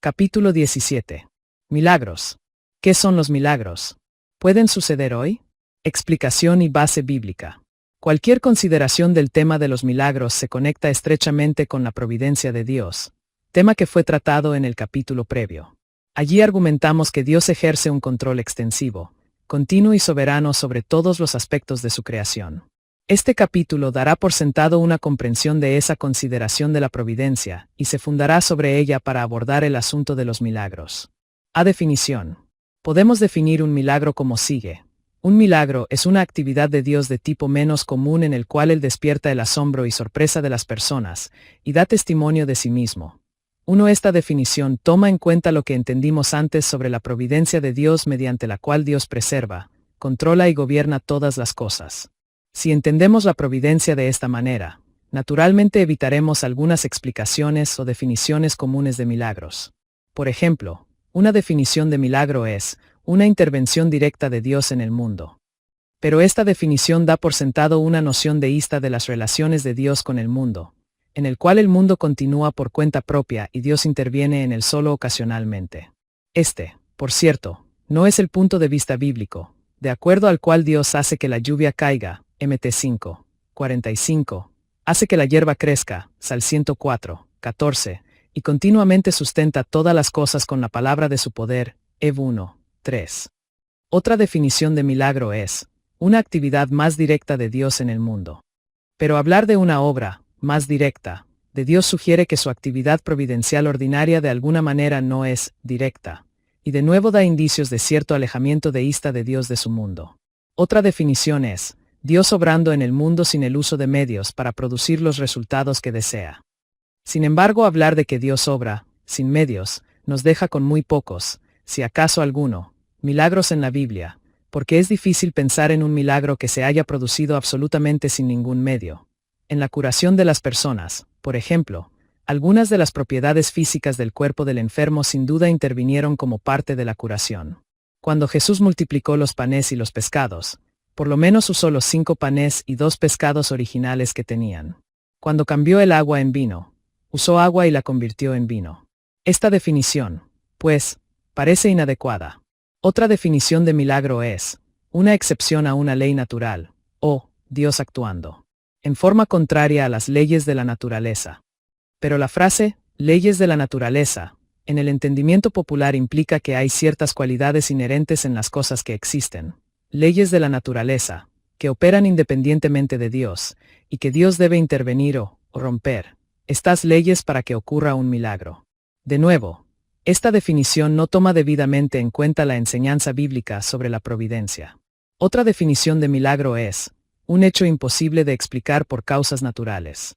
Capítulo 17. Milagros. ¿Qué son los milagros? ¿Pueden suceder hoy? Explicación y base bíblica. Cualquier consideración del tema de los milagros se conecta estrechamente con la providencia de Dios, tema que fue tratado en el capítulo previo. Allí argumentamos que Dios ejerce un control extensivo, continuo y soberano sobre todos los aspectos de su creación. Este capítulo dará por sentado una comprensión de esa consideración de la providencia, y se fundará sobre ella para abordar el asunto de los milagros. A definición. Podemos definir un milagro como sigue. Un milagro es una actividad de Dios de tipo menos común en el cual Él despierta el asombro y sorpresa de las personas, y da testimonio de sí mismo. Esta definición toma en cuenta lo que entendimos antes sobre la providencia de Dios mediante la cual Dios preserva, controla y gobierna todas las cosas. Si entendemos la providencia de esta manera, naturalmente evitaremos algunas explicaciones o definiciones comunes de milagros. Por ejemplo, una definición de milagro es una intervención directa de Dios en el mundo. Pero esta definición da por sentado una noción deísta de las relaciones de Dios con el mundo, en el cual el mundo continúa por cuenta propia y Dios interviene en él solo ocasionalmente. Por cierto, no es el punto de vista bíblico, de acuerdo al cual Dios hace que la lluvia caiga, Mt 5, 45, hace que la hierba crezca, Sal 104, 14, y continuamente sustenta todas las cosas con la palabra de su poder, Ev 1, 3. Otra definición de milagro es una actividad más directa de Dios en el mundo. Pero hablar de una obra más directa de Dios sugiere que su actividad providencial ordinaria de alguna manera no es directa, y de nuevo da indicios de cierto alejamiento deísta de Dios de su mundo. Otra definición es Dios obrando en el mundo sin el uso de medios para producir los resultados que desea. Sin embargo, hablar de que Dios obra, sin medios, nos deja con muy pocos, si acaso alguno, milagros en la Biblia, porque es difícil pensar en un milagro que se haya producido absolutamente sin ningún medio. En la curación de las personas, por ejemplo, algunas de las propiedades físicas del cuerpo del enfermo sin duda intervinieron como parte de la curación. Cuando Jesús multiplicó los panes y los pescados, por lo menos usó los 5 panes y 2 pescados originales que tenían. Cuando cambió el agua en vino, usó agua y la convirtió en vino. Esta definición, pues, parece inadecuada. Otra definición de milagro es una excepción a una ley natural, o Dios actuando en forma contraria a las leyes de la naturaleza. Pero la frase, leyes de la naturaleza, en el entendimiento popular implica que hay ciertas cualidades inherentes en las cosas que existen. Leyes de la naturaleza, que operan independientemente de Dios, y que Dios debe intervenir o romper estas leyes para que ocurra un milagro. De nuevo, esta definición no toma debidamente en cuenta la enseñanza bíblica sobre la providencia. Otra definición de milagro es un hecho imposible de explicar por causas naturales.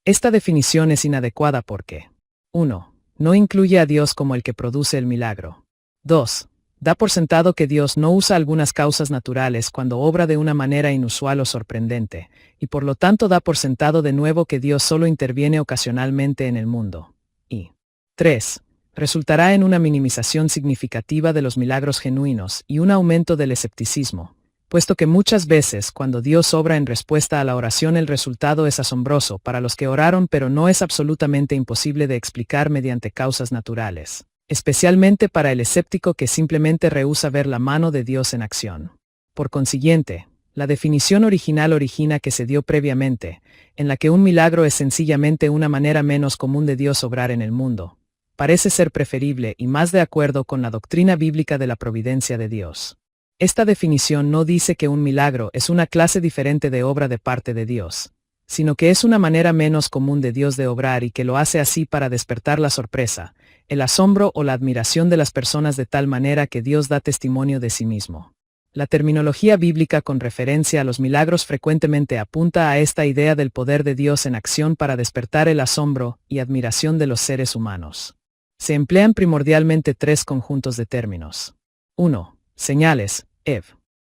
Esta definición es inadecuada porque 1. No incluye a Dios como el que produce el milagro. 2. Da por sentado que Dios no usa algunas causas naturales cuando obra de una manera inusual o sorprendente, y por lo tanto da por sentado de nuevo que Dios solo interviene ocasionalmente en el mundo. Y 3. Resultará en una minimización significativa de los milagros genuinos y un aumento del escepticismo, puesto que muchas veces cuando Dios obra en respuesta a la oración el resultado es asombroso para los que oraron, pero no es absolutamente imposible de explicar mediante causas naturales, especialmente para el escéptico que simplemente rehúsa ver la mano de Dios en acción. Por consiguiente, la definición original origina que se dio previamente, en la que un milagro es sencillamente una manera menos común de Dios obrar en el mundo, parece ser preferible y más de acuerdo con la doctrina bíblica de la providencia de Dios. Esta definición no dice que un milagro es una clase diferente de obra de parte de Dios, sino que es una manera menos común de Dios de obrar y que lo hace así para despertar la sorpresa, el asombro o la admiración de las personas de tal manera que Dios da testimonio de sí mismo. La terminología bíblica con referencia a los milagros frecuentemente apunta a esta idea del poder de Dios en acción para despertar el asombro y admiración de los seres humanos. Se emplean primordialmente 3 conjuntos de términos. 1. Señales, Ev.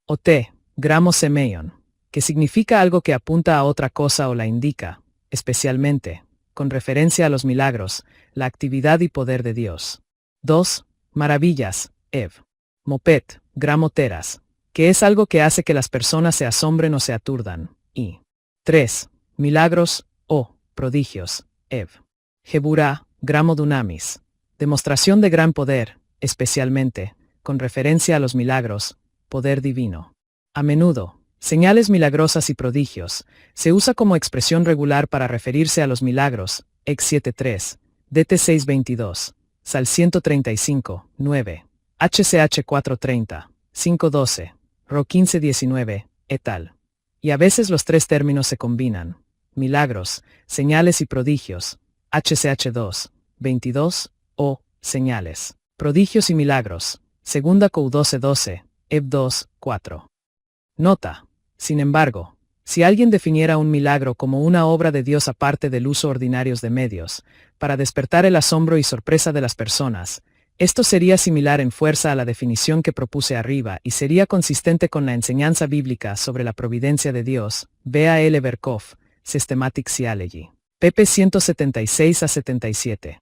O T, gramo semeion, que significa algo que apunta a otra cosa o la indica, especialmente, con referencia a los milagros, la actividad y poder de Dios. 2. Maravillas, Ev. Mopet, gramoteras, que es algo que hace que las personas se asombren o se aturdan. Y 3. Milagros, o prodigios, Ev. Geburá, gramo dunamis, Demostración de gran poder, especialmente, con referencia a los milagros, poder divino. A menudo, señales milagrosas y prodigios, se usa como expresión regular para referirse a los milagros, Ex 7.3, DT 6.22, Sal 135, 9, HCH 4.30, 5.12, Ro 15.19, et al. Y a veces los tres términos se combinan. Milagros, señales y prodigios, HCH 2, 22, o señales, prodigios y milagros, segunda Q 12.12, Eb 2, 4. Nota, sin embargo, si alguien definiera un milagro como una obra de Dios aparte del uso ordinario de medios, para despertar el asombro y sorpresa de las personas, esto sería similar en fuerza a la definición que propuse arriba y sería consistente con la enseñanza bíblica sobre la providencia de Dios, vea L. Berkhoff, Systematic Theology, pp. 176 a 77.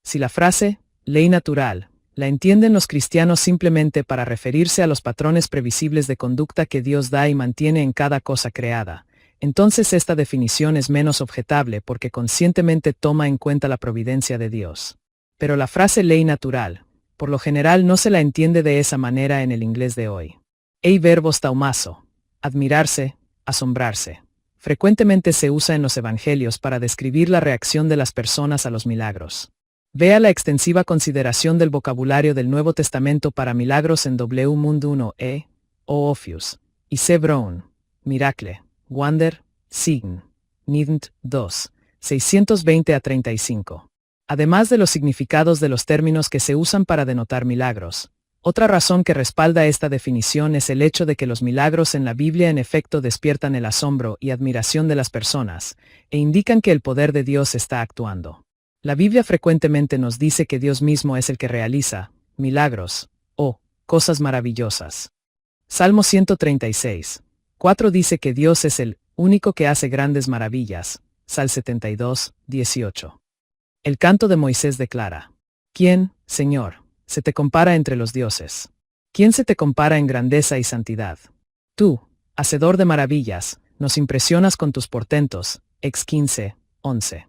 Si la frase, ley natural, la entienden los cristianos simplemente para referirse a los patrones previsibles de conducta que Dios da y mantiene en cada cosa creada, entonces esta definición es menos objetable porque conscientemente toma en cuenta la providencia de Dios. Pero la frase ley natural, por lo general no se la entiende de esa manera en el inglés de hoy. Ei verbos taumazo, admirarse, asombrarse. Frecuentemente se usa en los evangelios para describir la reacción de las personas a los milagros. Vea la extensiva consideración del vocabulario del Nuevo Testamento para milagros en W. Mund 1 E. O. Ophius, y C. Brown, Miracle, Wonder, Sign, Nidnt 2, 620 a 35. Además de los significados de los términos que se usan para denotar milagros, otra razón que respalda esta definición es el hecho de que los milagros en la Biblia en efecto despiertan el asombro y admiración de las personas, e indican que el poder de Dios está actuando. La Biblia frecuentemente nos dice que Dios mismo es el que realiza milagros o cosas maravillosas. Salmo 136, 4 dice que Dios es el único que hace grandes maravillas. Sal 72, 18. El canto de Moisés declara: ¿Quién, Señor, se te compara entre los dioses? ¿Quién se te compara en grandeza y santidad? Tú, hacedor de maravillas, nos impresionas con tus portentos. Ex 15, 11.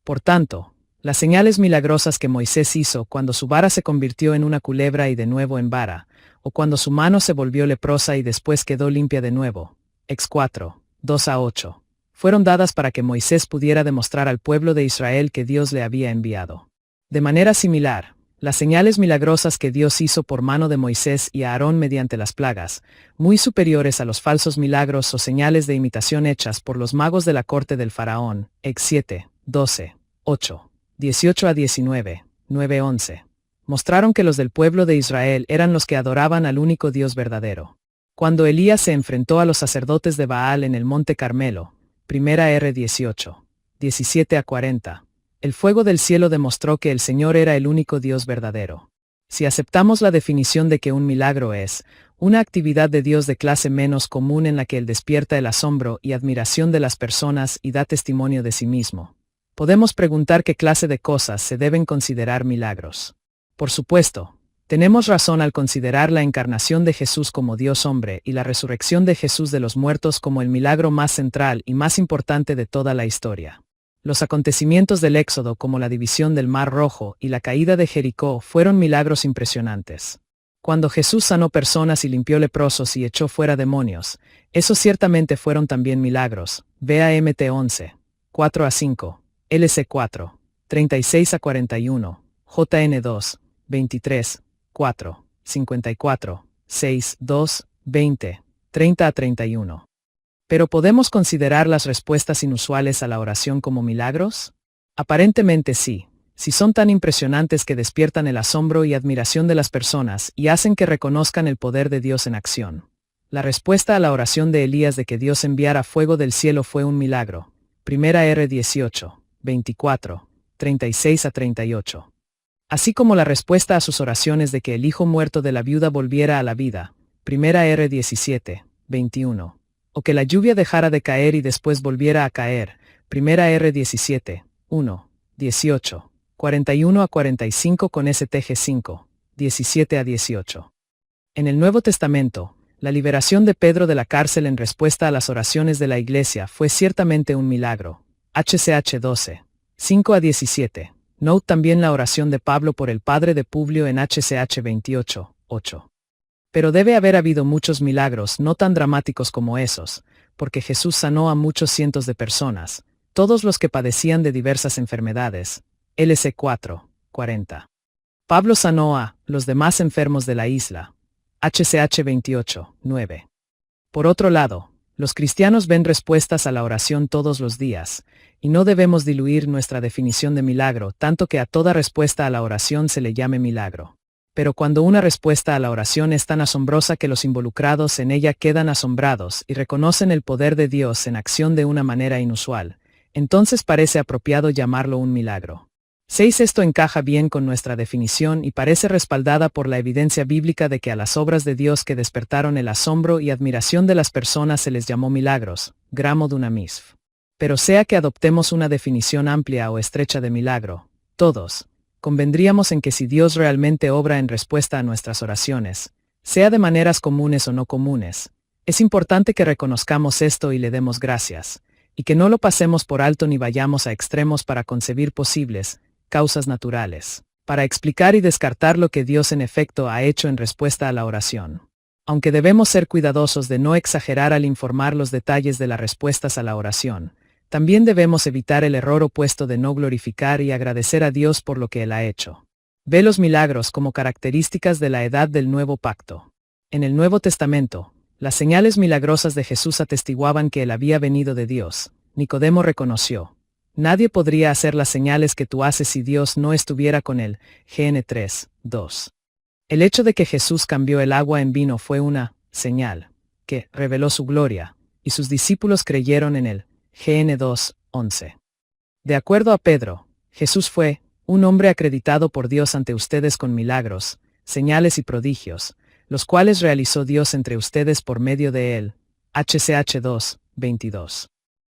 Por tanto, las señales milagrosas que Moisés hizo cuando su vara se convirtió en una culebra y de nuevo en vara, o cuando su mano se volvió leprosa y después quedó limpia de nuevo, Ex 4, 2 a 8, fueron dadas para que Moisés pudiera demostrar al pueblo de Israel que Dios le había enviado. De manera similar, las señales milagrosas que Dios hizo por mano de Moisés y Aarón mediante las plagas, muy superiores a los falsos milagros o señales de imitación hechas por los magos de la corte del faraón, Ex 7, 12, 8. 18 a 19, 9, 11. Mostraron que los del pueblo de Israel eran los que adoraban al único Dios verdadero. Cuando Elías se enfrentó a los sacerdotes de Baal en el monte Carmelo, 1 R 18, 17 a 40, el fuego del cielo demostró que el Señor era el único Dios verdadero. Si aceptamos la definición de que un milagro es una actividad de Dios de clase menos común en la que Él despierta el asombro y admiración de las personas y da testimonio de sí mismo, podemos preguntar qué clase de cosas se deben considerar milagros. Por supuesto, tenemos razón al considerar la encarnación de Jesús como Dios hombre y la resurrección de Jesús de los muertos como el milagro más central y más importante de toda la historia. Los acontecimientos del Éxodo como la división del Mar Rojo y la caída de Jericó fueron milagros impresionantes. Cuando Jesús sanó personas y limpió leprosos y echó fuera demonios, esos ciertamente fueron también milagros. Vea MT 11, 4 a 5. LC 4, 36 a 41, JN 2, 23, 4, 54, 6, 2, 20, 30 a 31. ¿Pero podemos considerar las respuestas inusuales a la oración como milagros? Aparentemente sí, si son tan impresionantes que despiertan el asombro y admiración de las personas y hacen que reconozcan el poder de Dios en acción. La respuesta a la oración de Elías de que Dios enviara fuego del cielo fue un milagro. 1 R 18. 24, 36 a 38. Así como la respuesta a sus oraciones de que el hijo muerto de la viuda volviera a la vida, 1 R 17, 21, o que la lluvia dejara de caer y después volviera a caer, 1 R 17, 1, 18, 41 a 45 con STG 5, 17 a 18. En el Nuevo Testamento, la liberación de Pedro de la cárcel en respuesta a las oraciones de la Iglesia fue ciertamente un milagro. HCH 12, 5 a 17, Note también la oración de Pablo por el padre de Publio en HCH 28, 8. Pero debe haber habido muchos milagros no tan dramáticos como esos, porque Jesús sanó a muchos cientos de personas, todos los que padecían de diversas enfermedades. LC 4, 40. Pablo sanó a los demás enfermos de la isla. HCH 28, 9. Por otro lado, los cristianos ven respuestas a la oración todos los días, y no debemos diluir nuestra definición de milagro tanto que a toda respuesta a la oración se le llame milagro. Pero cuando una respuesta a la oración es tan asombrosa que los involucrados en ella quedan asombrados y reconocen el poder de Dios en acción de una manera inusual, entonces parece apropiado llamarlo un milagro. 6. Esto encaja bien con nuestra definición y parece respaldada por la evidencia bíblica de que a las obras de Dios que despertaron el asombro y admiración de las personas se les llamó milagros, gramo dunamis. Pero sea que adoptemos una definición amplia o estrecha de milagro, todos convendríamos en que si Dios realmente obra en respuesta a nuestras oraciones, sea de maneras comunes o no comunes, es importante que reconozcamos esto y le demos gracias, y que no lo pasemos por alto ni vayamos a extremos para concebir posibles causas naturales, para explicar y descartar lo que Dios en efecto ha hecho en respuesta a la oración. Aunque debemos ser cuidadosos de no exagerar al informar los detalles de las respuestas a la oración, también debemos evitar el error opuesto de no glorificar y agradecer a Dios por lo que Él ha hecho. Ve los milagros como características de la edad del Nuevo Pacto. En el Nuevo Testamento, las señales milagrosas de Jesús atestiguaban que Él había venido de Dios. Nicodemo reconoció: nadie podría hacer las señales que tú haces si Dios no estuviera con él. GN 3, 2. El hecho de que Jesús cambió el agua en vino fue una señal que reveló su gloria, y sus discípulos creyeron en él. GN 2, 11. De acuerdo a Pedro, Jesús fue un hombre acreditado por Dios ante ustedes con milagros, señales y prodigios, los cuales realizó Dios entre ustedes por medio de él. HCH 2, 22.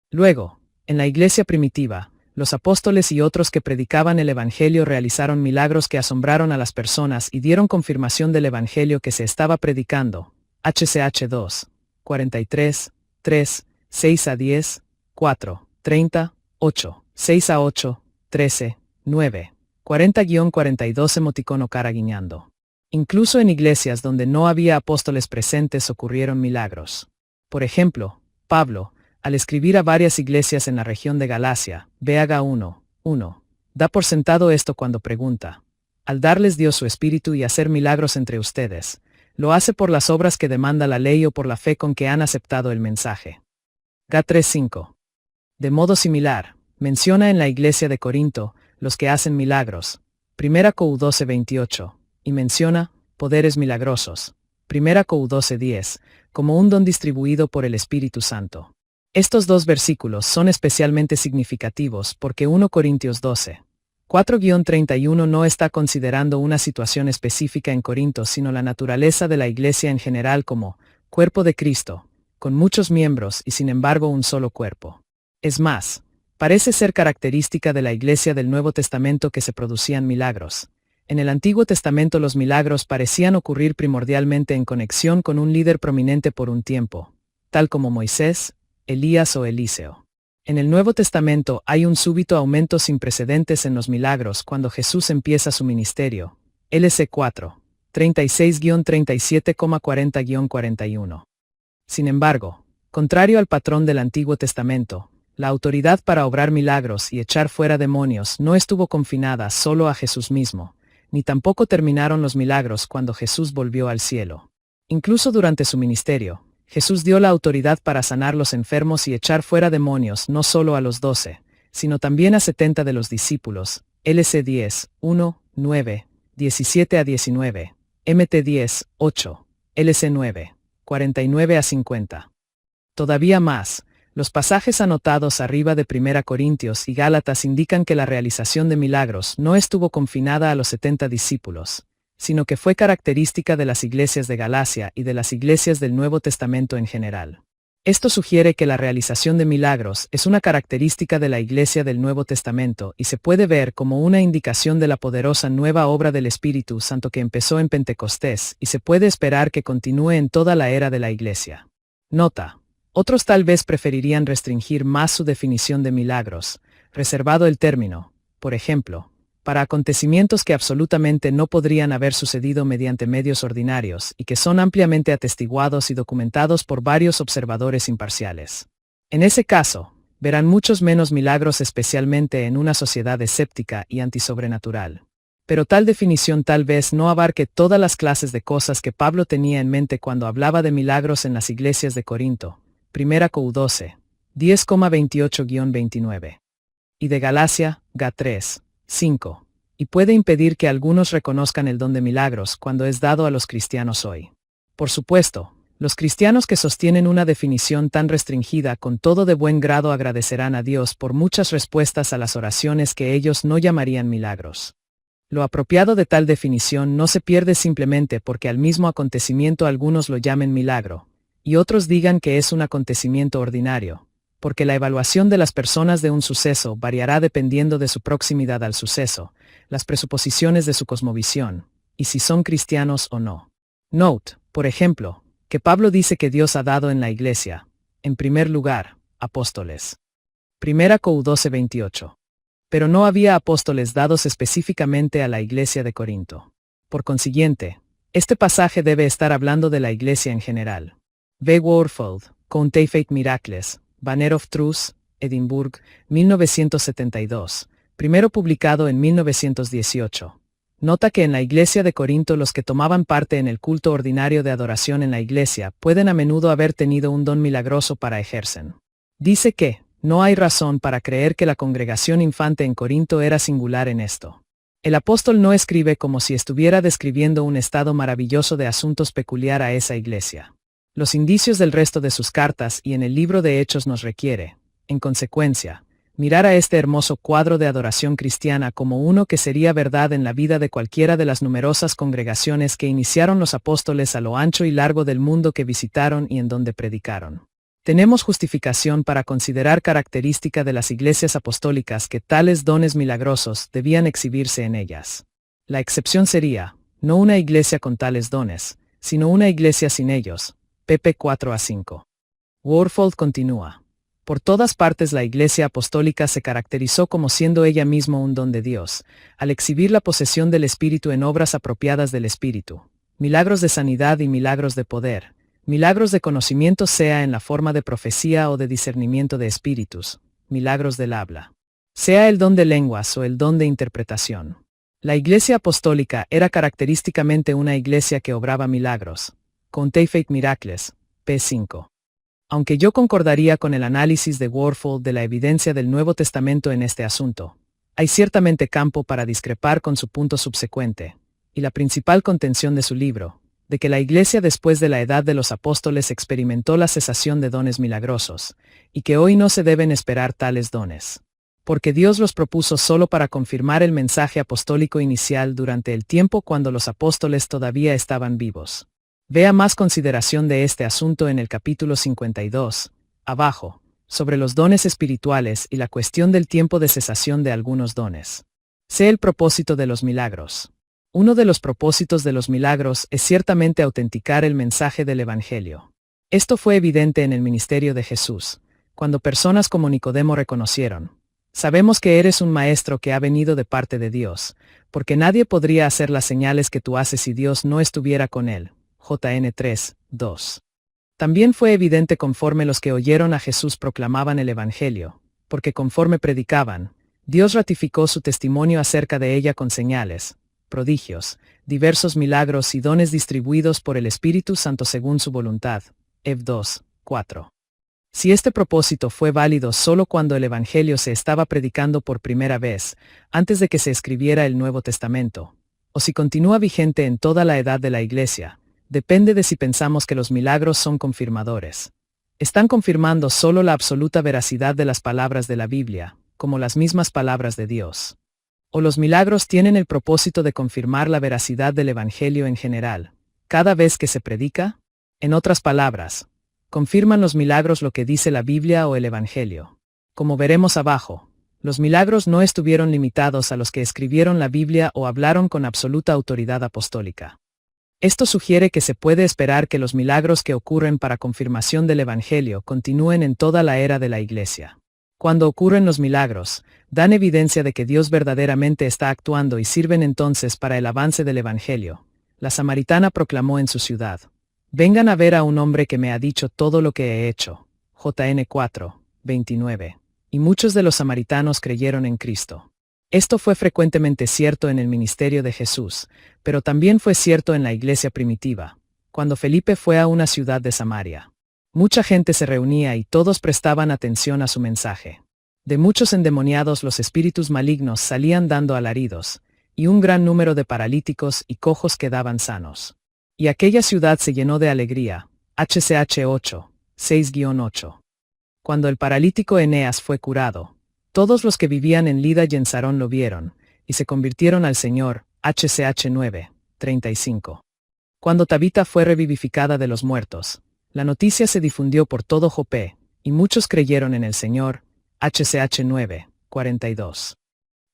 Luego, en la iglesia primitiva, los apóstoles y otros que predicaban el Evangelio realizaron milagros que asombraron a las personas y dieron confirmación del Evangelio que se estaba predicando. HCH 2, 43, 3, 6 a 10, 4, 30, 8, 6 a 8, 13, 9, 40-42 emoticono cara guiñando. Incluso en iglesias donde no había apóstoles presentes ocurrieron milagros. Por ejemplo, Pablo, al escribir a varias iglesias en la región de Galacia, Haga 1, 1, da por sentado esto cuando pregunta: al darles Dios su espíritu y hacer milagros entre ustedes, ¿lo hace por las obras que demanda la ley o por la fe con que han aceptado el mensaje? Ga 3:5. De modo similar, menciona en la iglesia de Corinto los que hacen milagros, 1 Cor 12:28, y menciona poderes milagrosos, 1 Cor 12:10, como un don distribuido por el Espíritu Santo. Estos dos versículos son especialmente significativos porque 1 Corintios 12, 4-31 no está considerando una situación específica en Corinto sino la naturaleza de la iglesia en general como cuerpo de Cristo, con muchos miembros y sin embargo un solo cuerpo. Es más, parece ser característica de la iglesia del Nuevo Testamento que se producían milagros. En el Antiguo Testamento los milagros parecían ocurrir primordialmente en conexión con un líder prominente por un tiempo, tal como Moisés, Elías o Eliseo. En el Nuevo Testamento hay un súbito aumento sin precedentes en los milagros cuando Jesús empieza su ministerio. LC 4, 36-37,40-41. Sin embargo, contrario al patrón del Antiguo Testamento, la autoridad para obrar milagros y echar fuera demonios no estuvo confinada solo a Jesús mismo, ni tampoco terminaron los milagros cuando Jesús volvió al cielo. Incluso durante su ministerio, Jesús dio la autoridad para sanar los enfermos y echar fuera demonios no solo a los 12, sino también a 70 de los discípulos. LC 10, 1, 9, 17-19, MT 10, 8, LC 9, 49-50. Todavía más, los pasajes anotados arriba de 1 Corintios y Gálatas indican que la realización de milagros no estuvo confinada a los 70 discípulos, sino que fue característica de las iglesias de Galacia y de las iglesias del Nuevo Testamento en general. Esto sugiere que la realización de milagros es una característica de la iglesia del Nuevo Testamento y se puede ver como una indicación de la poderosa nueva obra del Espíritu Santo que empezó en Pentecostés y se puede esperar que continúe en toda la era de la iglesia. Nota: otros tal vez preferirían restringir más su definición de milagros, reservado el término, por ejemplo, para acontecimientos que absolutamente no podrían haber sucedido mediante medios ordinarios y que son ampliamente atestiguados y documentados por varios observadores imparciales. En ese caso, verán muchos menos milagros, especialmente en una sociedad escéptica y antisobrenatural. Pero tal definición tal vez no abarque todas las clases de cosas que Pablo tenía en mente cuando hablaba de milagros en las iglesias de Corinto, 1 Cor 12, 10,28-29. Y de Galacia, Ga 3, 5. Y puede impedir que algunos reconozcan el don de milagros cuando es dado a los cristianos hoy. Por supuesto, los cristianos que sostienen una definición tan restringida con todo de buen grado agradecerán a Dios por muchas respuestas a las oraciones que ellos no llamarían milagros. Lo apropiado de tal definición no se pierde simplemente porque al mismo acontecimiento algunos lo llamen milagro, y otros digan que es un acontecimiento ordinario, porque la evaluación de las personas de un suceso variará dependiendo de su proximidad al suceso, las presuposiciones de su cosmovisión, y si son cristianos o no. Note, por ejemplo, que Pablo dice que Dios ha dado en la iglesia, en primer lugar, apóstoles. 1 Cor 12:28. Pero no había apóstoles dados específicamente a la iglesia de Corinto. Por consiguiente, este pasaje debe estar hablando de la iglesia en general. V. Warfield, Counterfeit Miracles, Banner of Truth, Edinburgh, 1972, primero publicado en 1918. Nota que en la iglesia de Corinto los que tomaban parte en el culto ordinario de adoración en la iglesia pueden a menudo haber tenido un don milagroso para ejercer. Dice que, no hay razón para creer que la congregación infante en Corinto era singular en esto. El apóstol no escribe como si estuviera describiendo un estado maravilloso de asuntos peculiar a esa iglesia. Los indicios del resto de sus cartas y en el libro de Hechos nos requiere, en consecuencia, mirar a este hermoso cuadro de adoración cristiana como uno que sería verdad en la vida de cualquiera de las numerosas congregaciones que iniciaron los apóstoles a lo ancho y largo del mundo que visitaron y en donde predicaron. Tenemos justificación para considerar característica de las iglesias apostólicas que tales dones milagrosos debían exhibirse en ellas. La excepción sería, no una iglesia con tales dones, sino una iglesia sin ellos. pp 4-5. Warfield continúa. Por todas partes la iglesia apostólica se caracterizó como siendo ella misma un don de Dios, al exhibir la posesión del Espíritu en obras apropiadas del Espíritu, milagros de sanidad y milagros de poder, milagros de conocimiento sea en la forma de profecía o de discernimiento de espíritus, milagros del habla, sea el don de lenguas o el don de interpretación. La iglesia apostólica era característicamente una iglesia que obraba milagros. Counterfeit Miracles, p. 5. Aunque yo concordaría con el análisis de Warfield de la evidencia del Nuevo Testamento en este asunto, hay ciertamente campo para discrepar con su punto subsecuente, y la principal contención de su libro, de que la iglesia después de la edad de los apóstoles experimentó la cesación de dones milagrosos, y que hoy no se deben esperar tales dones. Porque Dios los propuso solo para confirmar el mensaje apostólico inicial durante el tiempo cuando los apóstoles todavía estaban vivos. Vea más consideración de este asunto en el capítulo 52, abajo, sobre los dones espirituales y la cuestión del tiempo de cesación de algunos dones. Sé el propósito de los milagros. Uno de los propósitos de los milagros es ciertamente autenticar el mensaje del Evangelio. Esto fue evidente en el ministerio de Jesús, cuando personas como Nicodemo reconocieron: sabemos que eres un maestro que ha venido de parte de Dios, porque nadie podría hacer las señales que tú haces si Dios no estuviera con él. JN 3, 2. También fue evidente conforme los que oyeron a Jesús proclamaban el Evangelio, porque conforme predicaban, Dios ratificó su testimonio acerca de ella con señales, prodigios, diversos milagros y dones distribuidos por el Espíritu Santo según su voluntad. Ev 2, 4. Si este propósito fue válido solo cuando el Evangelio se estaba predicando por primera vez, antes de que se escribiera el Nuevo Testamento, o si continúa vigente en toda la edad de la Iglesia, depende de si pensamos que los milagros son confirmadores. Están confirmando solo la absoluta veracidad de las palabras de la Biblia, como las mismas palabras de Dios. O los milagros tienen el propósito de confirmar la veracidad del Evangelio en general, cada vez que se predica. En otras palabras, confirman los milagros lo que dice la Biblia o el Evangelio. Como veremos abajo, los milagros no estuvieron limitados a los que escribieron la Biblia o hablaron con absoluta autoridad apostólica. Esto sugiere que se puede esperar que los milagros que ocurren para confirmación del Evangelio continúen en toda la era de la Iglesia. Cuando ocurren los milagros, dan evidencia de que Dios verdaderamente está actuando y sirven entonces para el avance del Evangelio. La samaritana proclamó en su ciudad: «Vengan a ver a un hombre que me ha dicho todo lo que he hecho». JN 4, 29. Y muchos de los samaritanos creyeron en Cristo. Esto fue frecuentemente cierto en el ministerio de Jesús, pero también fue cierto en la iglesia primitiva, cuando Felipe fue a una ciudad de Samaria. Mucha gente se reunía y todos prestaban atención a su mensaje. De muchos endemoniados los espíritus malignos salían dando alaridos, y un gran número de paralíticos y cojos quedaban sanos. Y aquella ciudad se llenó de alegría. HCH 8, 6-8. Cuando el paralítico Eneas fue curado, todos los que vivían en Lida y en Sarón lo vieron, y se convirtieron al Señor. HCH 9, 35. Cuando Tabita fue revivificada de los muertos, la noticia se difundió por todo Jope, y muchos creyeron en el Señor. HCH 9, 42.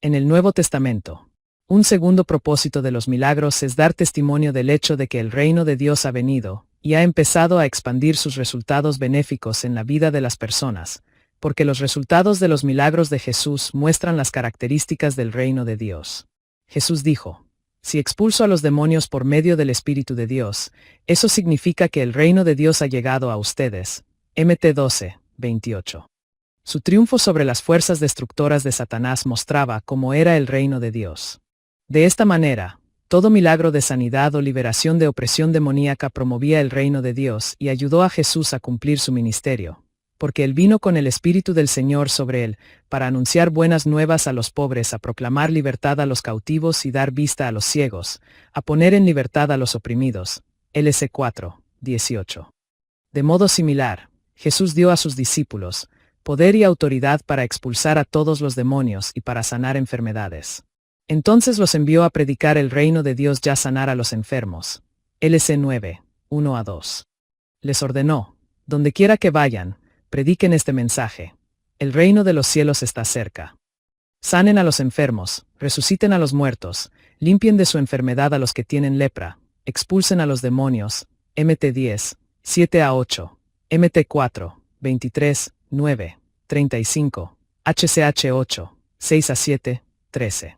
En el Nuevo Testamento, un segundo propósito de los milagros es dar testimonio del hecho de que el reino de Dios ha venido, y ha empezado a expandir sus resultados benéficos en la vida de las personas, porque los resultados de los milagros de Jesús muestran las características del reino de Dios. Jesús dijo: «Si expulso a los demonios por medio del Espíritu de Dios, eso significa que el reino de Dios ha llegado a ustedes». MT 12, 28. Su triunfo sobre las fuerzas destructoras de Satanás mostraba cómo era el reino de Dios. De esta manera, todo milagro de sanidad o liberación de opresión demoníaca promovía el reino de Dios y ayudó a Jesús a cumplir su ministerio, porque él vino con el Espíritu del Señor sobre él, para anunciar buenas nuevas a los pobres, a proclamar libertad a los cautivos y dar vista a los ciegos, a poner en libertad a los oprimidos. LC 4, 18. De modo similar, Jesús dio a sus discípulos poder y autoridad para expulsar a todos los demonios y para sanar enfermedades. Entonces los envió a predicar el reino de Dios y a sanar a los enfermos. LC 9, 1-2. Les ordenó: donde quiera que vayan, prediquen este mensaje: el reino de los cielos está cerca. Sanen a los enfermos, resuciten a los muertos, limpien de su enfermedad a los que tienen lepra, expulsen a los demonios. MT 10, 7-8, MT 4, 23, 9, 35, HCH 8, 6-7, 13.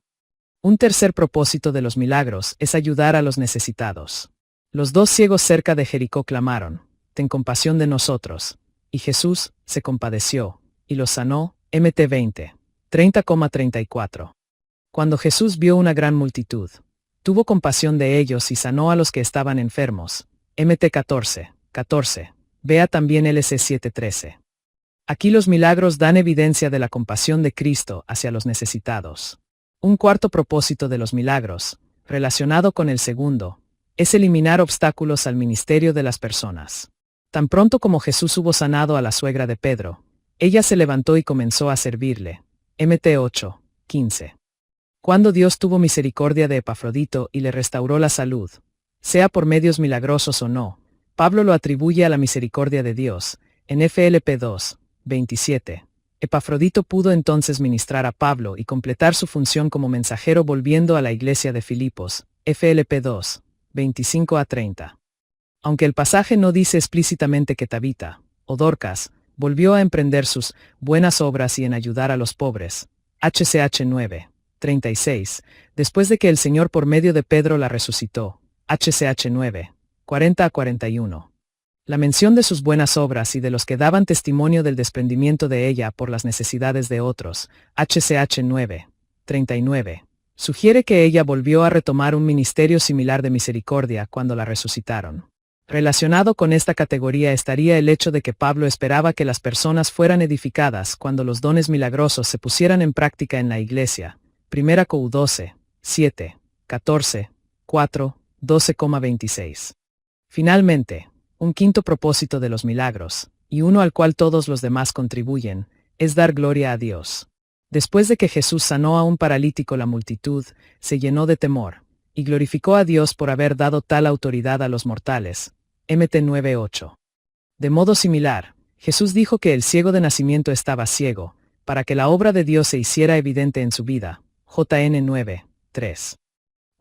Un tercer propósito de los milagros es ayudar a los necesitados. Los dos ciegos cerca de Jericó clamaron: «Ten compasión de nosotros». Y Jesús se compadeció, y los sanó. MT 20, 30,34. Cuando Jesús vio una gran multitud, tuvo compasión de ellos y sanó a los que estaban enfermos. MT 14, 14. Vea también LC 7:13. Aquí los milagros dan evidencia de la compasión de Cristo hacia los necesitados. Un cuarto propósito de los milagros, relacionado con el segundo, es eliminar obstáculos al ministerio de las personas. Tan pronto como Jesús hubo sanado a la suegra de Pedro, ella se levantó y comenzó a servirle. MT 8, 15. Cuando Dios tuvo misericordia de Epafrodito y le restauró la salud, sea por medios milagrosos o no, Pablo lo atribuye a la misericordia de Dios. En FLP 2, 27. Epafrodito pudo entonces ministrar a Pablo y completar su función como mensajero volviendo a la iglesia de Filipos. FLP 2, 25-30. Aunque el pasaje no dice explícitamente que Tabita, o Dorcas, volvió a emprender sus buenas obras y en ayudar a los pobres. HCH 9, 36, después de que el Señor por medio de Pedro la resucitó. HCH 9, 40-41. La mención de sus buenas obras y de los que daban testimonio del desprendimiento de ella por las necesidades de otros. HCH 9, 39. Sugiere que ella volvió a retomar un ministerio similar de misericordia cuando la resucitaron. Relacionado con esta categoría estaría el hecho de que Pablo esperaba que las personas fueran edificadas cuando los dones milagrosos se pusieran en práctica en la iglesia. 1 Cor 12, 7, 14, 4, 12,26. Finalmente, un quinto propósito de los milagros, y uno al cual todos los demás contribuyen, es dar gloria a Dios. Después de que Jesús sanó a un paralítico, la multitud se llenó de temor, y glorificó a Dios por haber dado tal autoridad a los mortales. MT 9:8. De modo similar, Jesús dijo que el ciego de nacimiento estaba ciego, para que la obra de Dios se hiciera evidente en su vida. JN 9:3.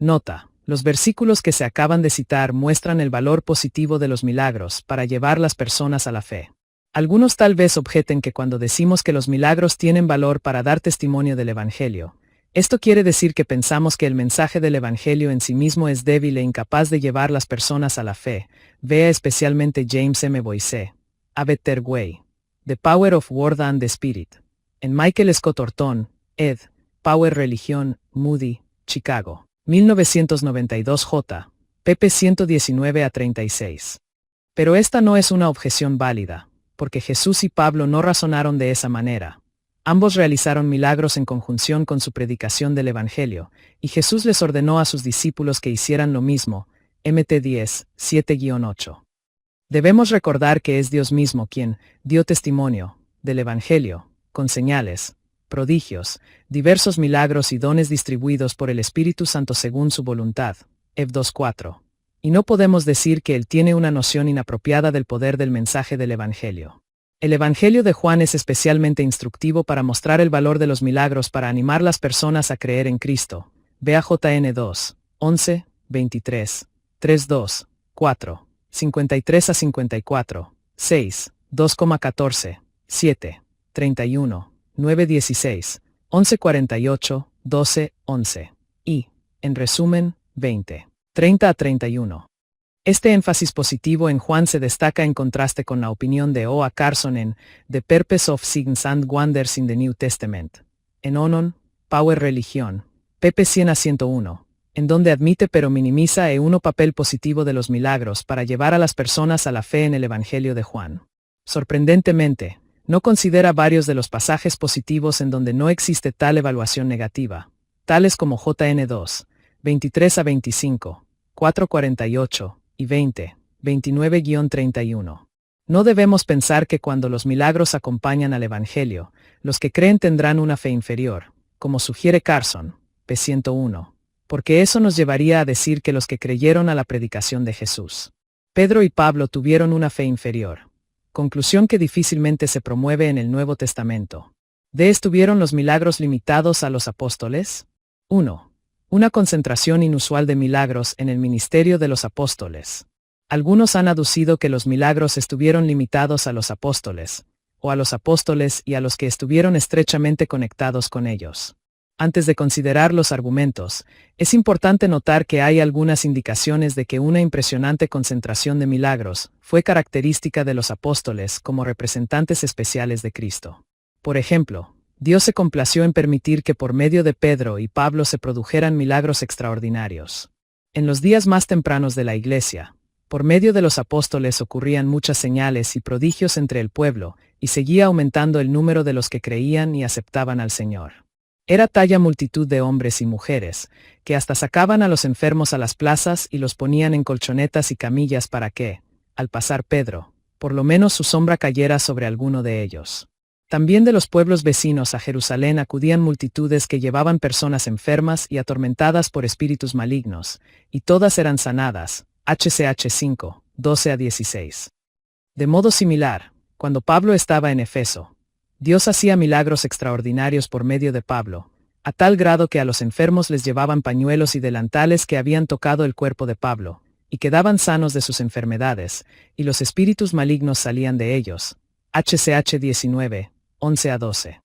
Nota: los versículos que se acaban de citar muestran el valor positivo de los milagros para llevar las personas a la fe. Algunos tal vez objeten que cuando decimos que los milagros tienen valor para dar testimonio del Evangelio, esto quiere decir que pensamos que el mensaje del Evangelio en sí mismo es débil e incapaz de llevar las personas a la fe. Vea especialmente James M. Boyce, A Better Way, The Power of Word and the Spirit, en Michael Scott Orton, ed. Power Religion, Moody, Chicago, 1992 J. pp. 119 a 36. Pero esta no es una objeción válida, porque Jesús y Pablo no razonaron de esa manera. Ambos realizaron milagros en conjunción con su predicación del Evangelio, y Jesús les ordenó a sus discípulos que hicieran lo mismo. Mt 10, 7-8. Debemos recordar que es Dios mismo quien dio testimonio del Evangelio, con señales, prodigios, diversos milagros y dones distribuidos por el Espíritu Santo según su voluntad. Ef 2:4. Y no podemos decir que Él tiene una noción inapropiada del poder del mensaje del Evangelio. El Evangelio de Juan es especialmente instructivo para mostrar el valor de los milagros para animar las personas a creer en Cristo. Vea JN 2, 11, 23, 3:2, 4, 53-54, 6, 2,14, 7, 31, 9:16, 11:48, 12, 11. Y, en resumen, 20, 30-31. Este énfasis positivo en Juan se destaca en contraste con la opinión de O. A. Carson en The Purpose of Signs and Wonders in the New Testament, en Onon, Power Religion, pp. 100-101, en donde admite pero minimiza un papel positivo de los milagros para llevar a las personas a la fe en el Evangelio de Juan. Sorprendentemente, no considera varios de los pasajes positivos en donde no existe tal evaluación negativa, tales como JN 2, 23-25, 4:48, y 20, 29-31. No debemos pensar que cuando los milagros acompañan al Evangelio, los que creen tendrán una fe inferior, como sugiere Carson, p. 101, porque eso nos llevaría a decir que los que creyeron a la predicación de Jesús, Pedro y Pablo, tuvieron una fe inferior. Conclusión que difícilmente se promueve en el Nuevo Testamento. ¿Estuvieron los milagros limitados a los apóstoles? 1. Una concentración inusual de milagros en el ministerio de los apóstoles. Algunos han aducido que los milagros estuvieron limitados a los apóstoles, o a los apóstoles y a los que estuvieron estrechamente conectados con ellos. Antes de considerar los argumentos, es importante notar que hay algunas indicaciones de que una impresionante concentración de milagros fue característica de los apóstoles como representantes especiales de Cristo. Por ejemplo, Dios se complació en permitir que por medio de Pedro y Pablo se produjeran milagros extraordinarios. En los días más tempranos de la Iglesia, por medio de los apóstoles ocurrían muchas señales y prodigios entre el pueblo, y seguía aumentando el número de los que creían y aceptaban al Señor. Era talla multitud de hombres y mujeres, que hasta sacaban a los enfermos a las plazas y los ponían en colchonetas y camillas para que, al pasar Pedro, por lo menos su sombra cayera sobre alguno de ellos. También de los pueblos vecinos a Jerusalén acudían multitudes que llevaban personas enfermas y atormentadas por espíritus malignos, y todas eran sanadas. HCH 5, 12-16. De modo similar, cuando Pablo estaba en Efeso, Dios hacía milagros extraordinarios por medio de Pablo, a tal grado que a los enfermos les llevaban pañuelos y delantales que habían tocado el cuerpo de Pablo, y quedaban sanos de sus enfermedades, y los espíritus malignos salían de ellos. HCH 19, 11-12.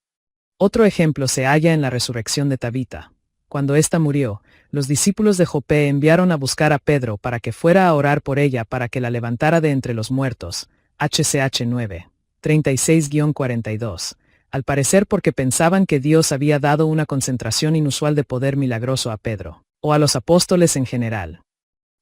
Otro ejemplo se halla en la resurrección de Tabita. Cuando ésta murió, los discípulos de Jope enviaron a buscar a Pedro para que fuera a orar por ella para que la levantara de entre los muertos. HCH 9, 36-42. Al parecer porque pensaban que Dios había dado una concentración inusual de poder milagroso a Pedro, o a los apóstoles en general.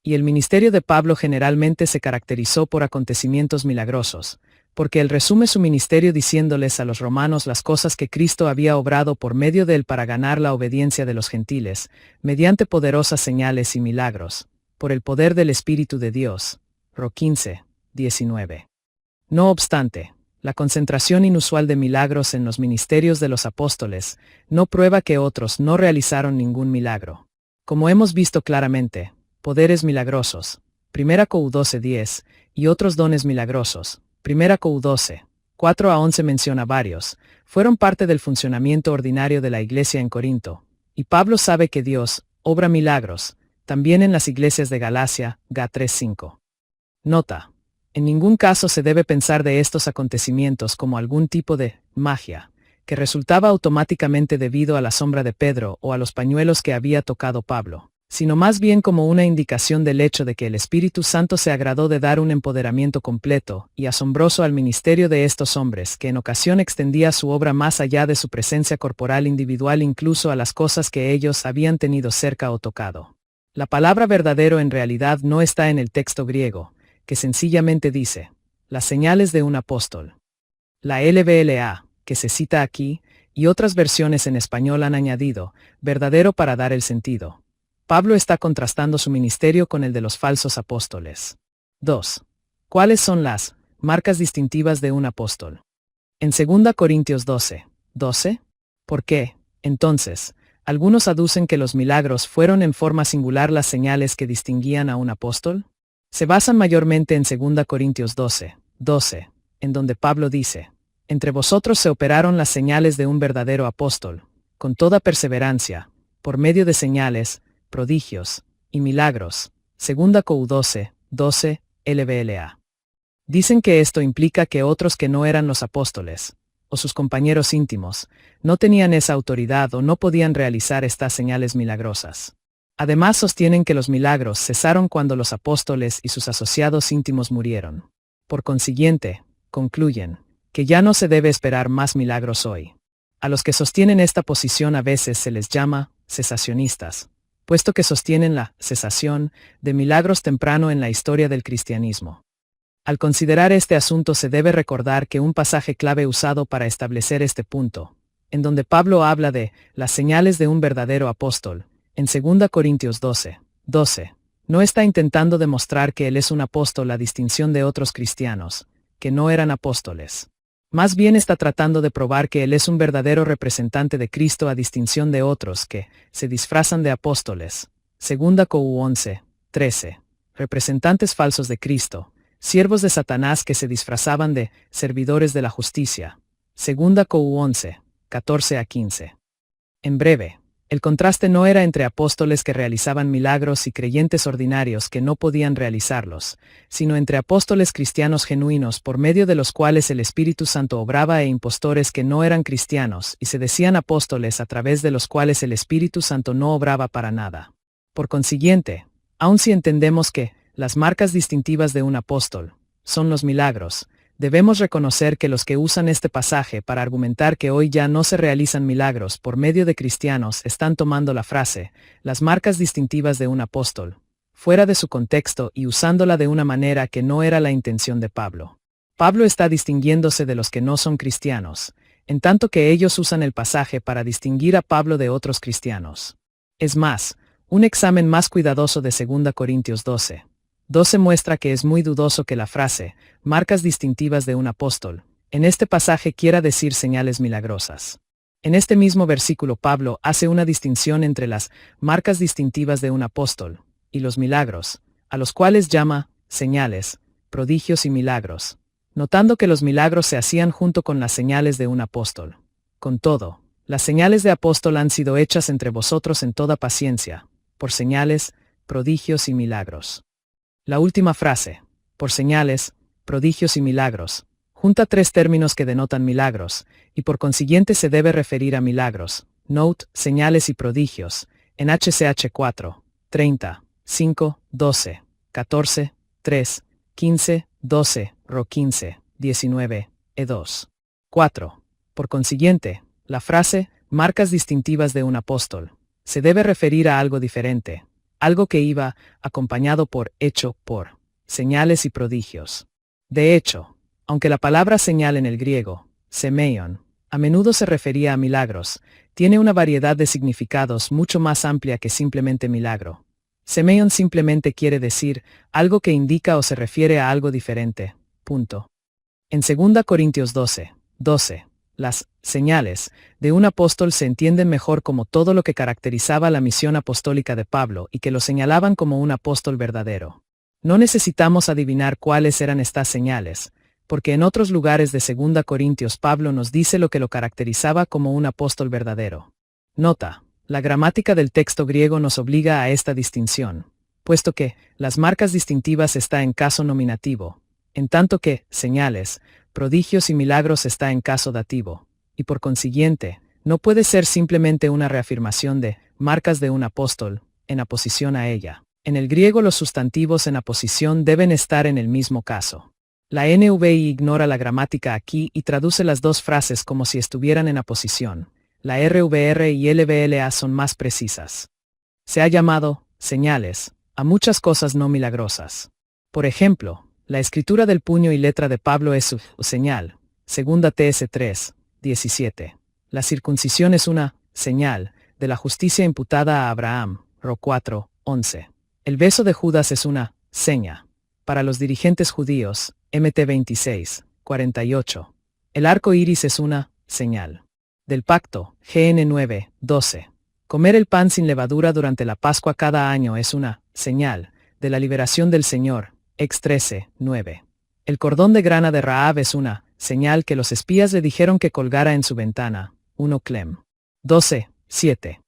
Y el ministerio de Pablo generalmente se caracterizó por acontecimientos milagrosos, porque él resume su ministerio diciéndoles a los romanos las cosas que Cristo había obrado por medio de él para ganar la obediencia de los gentiles, mediante poderosas señales y milagros, por el poder del Espíritu de Dios. Ro 15, 19. No obstante, la concentración inusual de milagros en los ministerios de los apóstoles no prueba que otros no realizaron ningún milagro. Como hemos visto claramente, poderes milagrosos, 1 Cor 12:10, y otros dones milagrosos, 1 Cor 12, 4-11 menciona varios, fueron parte del funcionamiento ordinario de la iglesia en Corinto, y Pablo sabe que Dios obra milagros, también en las iglesias de Galacia, Ga 3:5. Nota: En ningún caso se debe pensar de estos acontecimientos como algún tipo de magia, que resultaba automáticamente debido a la sombra de Pedro o a los pañuelos que había tocado Pablo, sino más bien como una indicación del hecho de que el Espíritu Santo se agradó de dar un empoderamiento completo y asombroso al ministerio de estos hombres, que en ocasión extendía su obra más allá de su presencia corporal individual, incluso a las cosas que ellos habían tenido cerca o tocado. La palabra verdadero en realidad no está en el texto griego, que sencillamente dice, las señales de un apóstol. La LBLA, que se cita aquí, y otras versiones en español han añadido, verdadero para dar el sentido. Pablo está contrastando su ministerio con el de los falsos apóstoles. 2. ¿Cuáles son las marcas distintivas de un apóstol? En 2 Corintios 12. ¿Por qué, entonces, algunos aducen que los milagros fueron en forma singular las señales que distinguían a un apóstol? Se basan mayormente en 2 Corintios 12, en donde Pablo dice, entre vosotros se operaron las señales de un verdadero apóstol, con toda perseverancia, por medio de señales, prodigios y milagros. 2 Cou 12, LBLA. Dicen que esto implica que otros que no eran los apóstoles, o sus compañeros íntimos, no tenían esa autoridad o no podían realizar estas señales milagrosas. Además sostienen que los milagros cesaron cuando los apóstoles y sus asociados íntimos murieron. Por consiguiente, concluyen, que ya no se debe esperar más milagros hoy. A los que sostienen esta posición a veces se les llama cesacionistas, puesto que sostienen la cesación de milagros temprano en la historia del cristianismo. Al considerar este asunto se debe recordar que un pasaje clave usado para establecer este punto, en donde Pablo habla de las señales de un verdadero apóstol, en 2 Corintios 12, no está intentando demostrar que él es un apóstol a distinción de otros cristianos, que no eran apóstoles. Más bien está tratando de probar que él es un verdadero representante de Cristo a distinción de otros que se disfrazan de apóstoles. 2 Cou 11:13. Representantes falsos de Cristo, siervos de Satanás que se disfrazaban de servidores de la justicia. 2 Cou 11:14-15. En breve, el contraste no era entre apóstoles que realizaban milagros y creyentes ordinarios que no podían realizarlos, sino entre apóstoles cristianos genuinos por medio de los cuales el Espíritu Santo obraba e impostores que no eran cristianos y se decían apóstoles a través de los cuales el Espíritu Santo no obraba para nada. Por consiguiente, aun si entendemos que las marcas distintivas de un apóstol son los milagros, debemos reconocer que los que usan este pasaje para argumentar que hoy ya no se realizan milagros por medio de cristianos están tomando la frase, las marcas distintivas de un apóstol, fuera de su contexto y usándola de una manera que no era la intención de Pablo. Pablo está distinguiéndose de los que no son cristianos, en tanto que ellos usan el pasaje para distinguir a Pablo de otros cristianos. Es más, un examen más cuidadoso de 2 Corintios 12 muestra que es muy dudoso que la frase, marcas distintivas de un apóstol, en este pasaje quiera decir señales milagrosas. En este mismo versículo Pablo hace una distinción entre las marcas distintivas de un apóstol y los milagros, a los cuales llama señales, prodigios y milagros, notando que los milagros se hacían junto con las señales de un apóstol. Con todo, las señales de apóstol han sido hechas entre vosotros en toda paciencia, por señales, prodigios y milagros. La última frase, por señales, prodigios y milagros, junta tres términos que denotan milagros, y por consiguiente se debe referir a milagros, note, señales y prodigios, en HCH 4, 30, 5, 12, 14, 3, 15, 12, Ro 15, 19, E2. 4. Por consiguiente, la frase, marcas distintivas de un apóstol, se debe referir a algo diferente, algo que iba acompañado por, hecho por, señales y prodigios. De hecho, aunque la palabra señal en el griego, semeion, a menudo se refería a milagros, tiene una variedad de significados mucho más amplia que simplemente milagro. Semeion simplemente quiere decir algo que indica o se refiere a algo diferente. Punto. En 2 Corintios 12, las señales de un apóstol se entienden mejor como todo lo que caracterizaba la misión apostólica de Pablo y que lo señalaban como un apóstol verdadero. No necesitamos adivinar cuáles eran estas señales, porque en otros lugares de 2 Corintios Pablo nos dice lo que lo caracterizaba como un apóstol verdadero. Nota, la gramática del texto griego nos obliga a esta distinción, puesto que las marcas distintivas está en caso nominativo, en tanto que señales, prodigios y milagros está en caso dativo, y por consiguiente, no puede ser simplemente una reafirmación de marcas de un apóstol, en aposición a ella. En el griego los sustantivos en aposición deben estar en el mismo caso. La NVI ignora la gramática aquí y traduce las dos frases como si estuvieran en aposición. La RVR y LVLA son más precisas. Se ha llamado señales a muchas cosas no milagrosas. Por ejemplo, la escritura del puño y letra de Pablo es su señal, segunda TS 3, 17. La circuncisión es una señal de la justicia imputada a Abraham, Ro 4, 11. El beso de Judas es una seña para los dirigentes judíos, MT 26, 48. El arco iris es una señal del pacto, GN 9, 12. Comer el pan sin levadura durante la Pascua cada año es una señal de la liberación del Señor, Ex 13, 9. El cordón de grana de Rahab es una señal que los espías le dijeron que colgara en su ventana, 1 Clem 12, 7.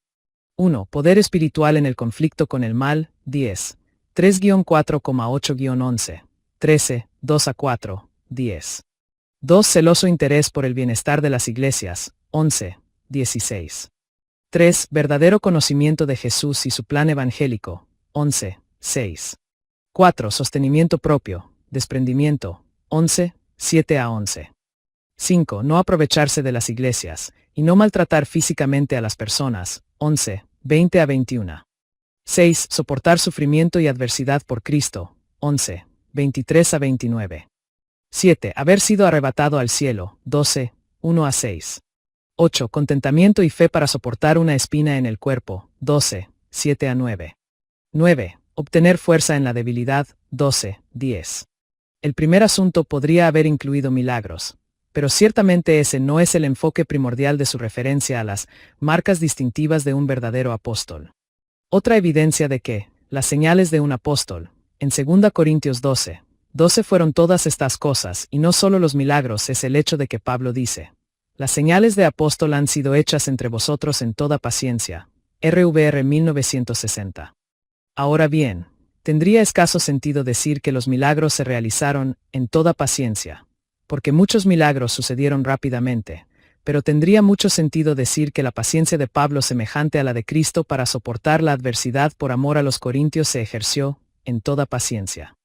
1. Poder espiritual en el conflicto con el mal, 10. 3-4,8-11. 13, 2-4, 10. 2. Celoso interés por el bienestar de las iglesias, 11, 16. 3. Verdadero conocimiento de Jesús y su plan evangélico, 11, 6. 4. Sostenimiento propio, desprendimiento, 11, 7-11. 5. No aprovecharse de las iglesias, y no maltratar físicamente a las personas, 11, 20-21. 6. Soportar sufrimiento y adversidad por Cristo, 11, 23-29. 7. Haber sido arrebatado al cielo, 12, 1-6. 8. Contentamiento y fe para soportar una espina en el cuerpo, 12, 7-9. 9. Obtener fuerza en la debilidad, 12, 10. El primer asunto podría haber incluido milagros, pero ciertamente ese no es el enfoque primordial de su referencia a las marcas distintivas de un verdadero apóstol. Otra evidencia de que las señales de un apóstol, en 2 Corintios 12, 12 fueron todas estas cosas y no solo los milagros, es el hecho de que Pablo dice: las señales de apóstol han sido hechas entre vosotros en toda paciencia. RVR 1960. Ahora bien, tendría escaso sentido decir que los milagros se realizaron en toda paciencia, porque muchos milagros sucedieron rápidamente, pero tendría mucho sentido decir que la paciencia de Pablo, semejante a la de Cristo para soportar la adversidad por amor a los corintios, se ejerció en toda paciencia.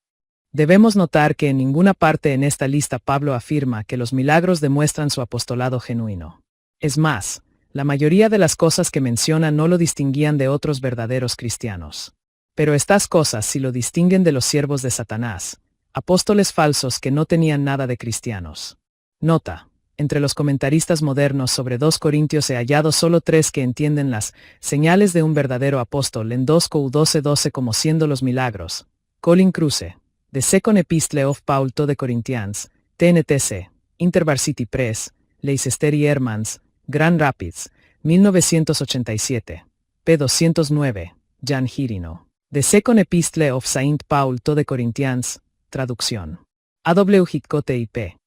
Debemos notar que en ninguna parte en esta lista Pablo afirma que los milagros demuestran su apostolado genuino. Es más, la mayoría de las cosas que menciona no lo distinguían de otros verdaderos cristianos. Pero estas cosas sí lo distinguen de los siervos de Satanás, apóstoles falsos que no tenían nada de cristianos. Nota: entre los comentaristas modernos sobre 2 Corintios he hallado solo 3 que entienden las señales de un verdadero apóstol en 2 Cor 12:12 como siendo los milagros. Colin Kruse, The Second Epistle of Paul to the Corinthians, TNTC, InterVarsity Press, Leicester y Hermans, Grand Rapids, 1987. P. 209, Jan Girino. The Second Epistle of Saint Paul to the Corinthians, traducción. A.W. Hitchcock y P.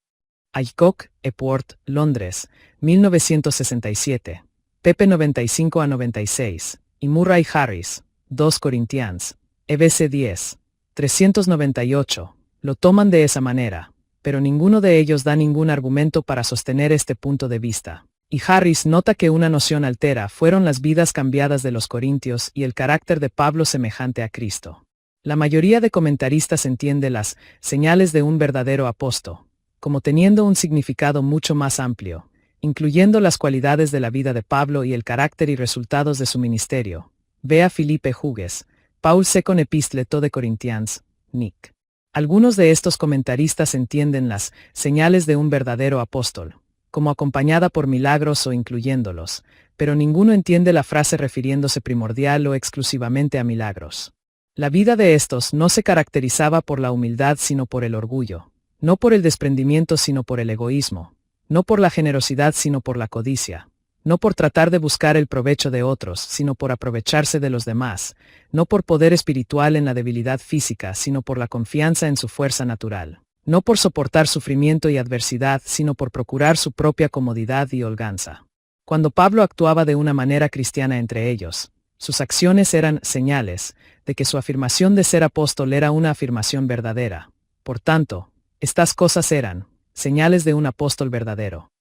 Aycock, Epworth, Londres, 1967. pp 95-96, y Murray Harris, 2 Corinthians, EBC 10, 398, lo toman de esa manera, pero ninguno de ellos da ningún argumento para sostener este punto de vista. Y Harris nota que una noción altera fueron las vidas cambiadas de los corintios y el carácter de Pablo semejante a Cristo. La mayoría de comentaristas entiende las señales de un verdadero apóstol como teniendo un significado mucho más amplio, incluyendo las cualidades de la vida de Pablo y el carácter y resultados de su ministerio. Vea Philippe Hughes, Paul Second Epistle to the Corinthians, Nick. Algunos de estos comentaristas entienden las señales de un verdadero apóstol como acompañada por milagros o incluyéndolos, pero ninguno entiende la frase refiriéndose primordial o exclusivamente a milagros. La vida de estos no se caracterizaba por la humildad sino por el orgullo, no por el desprendimiento sino por el egoísmo, no por la generosidad sino por la codicia, no por tratar de buscar el provecho de otros sino por aprovecharse de los demás, no por poder espiritual en la debilidad física sino por la confianza en su fuerza natural, no por soportar sufrimiento y adversidad sino por procurar su propia comodidad y holganza. Cuando Pablo actuaba de una manera cristiana entre ellos, sus acciones eran señales de que su afirmación de ser apóstol era una afirmación verdadera. Por tanto, Estas cosas eran señales de un apóstol verdadero.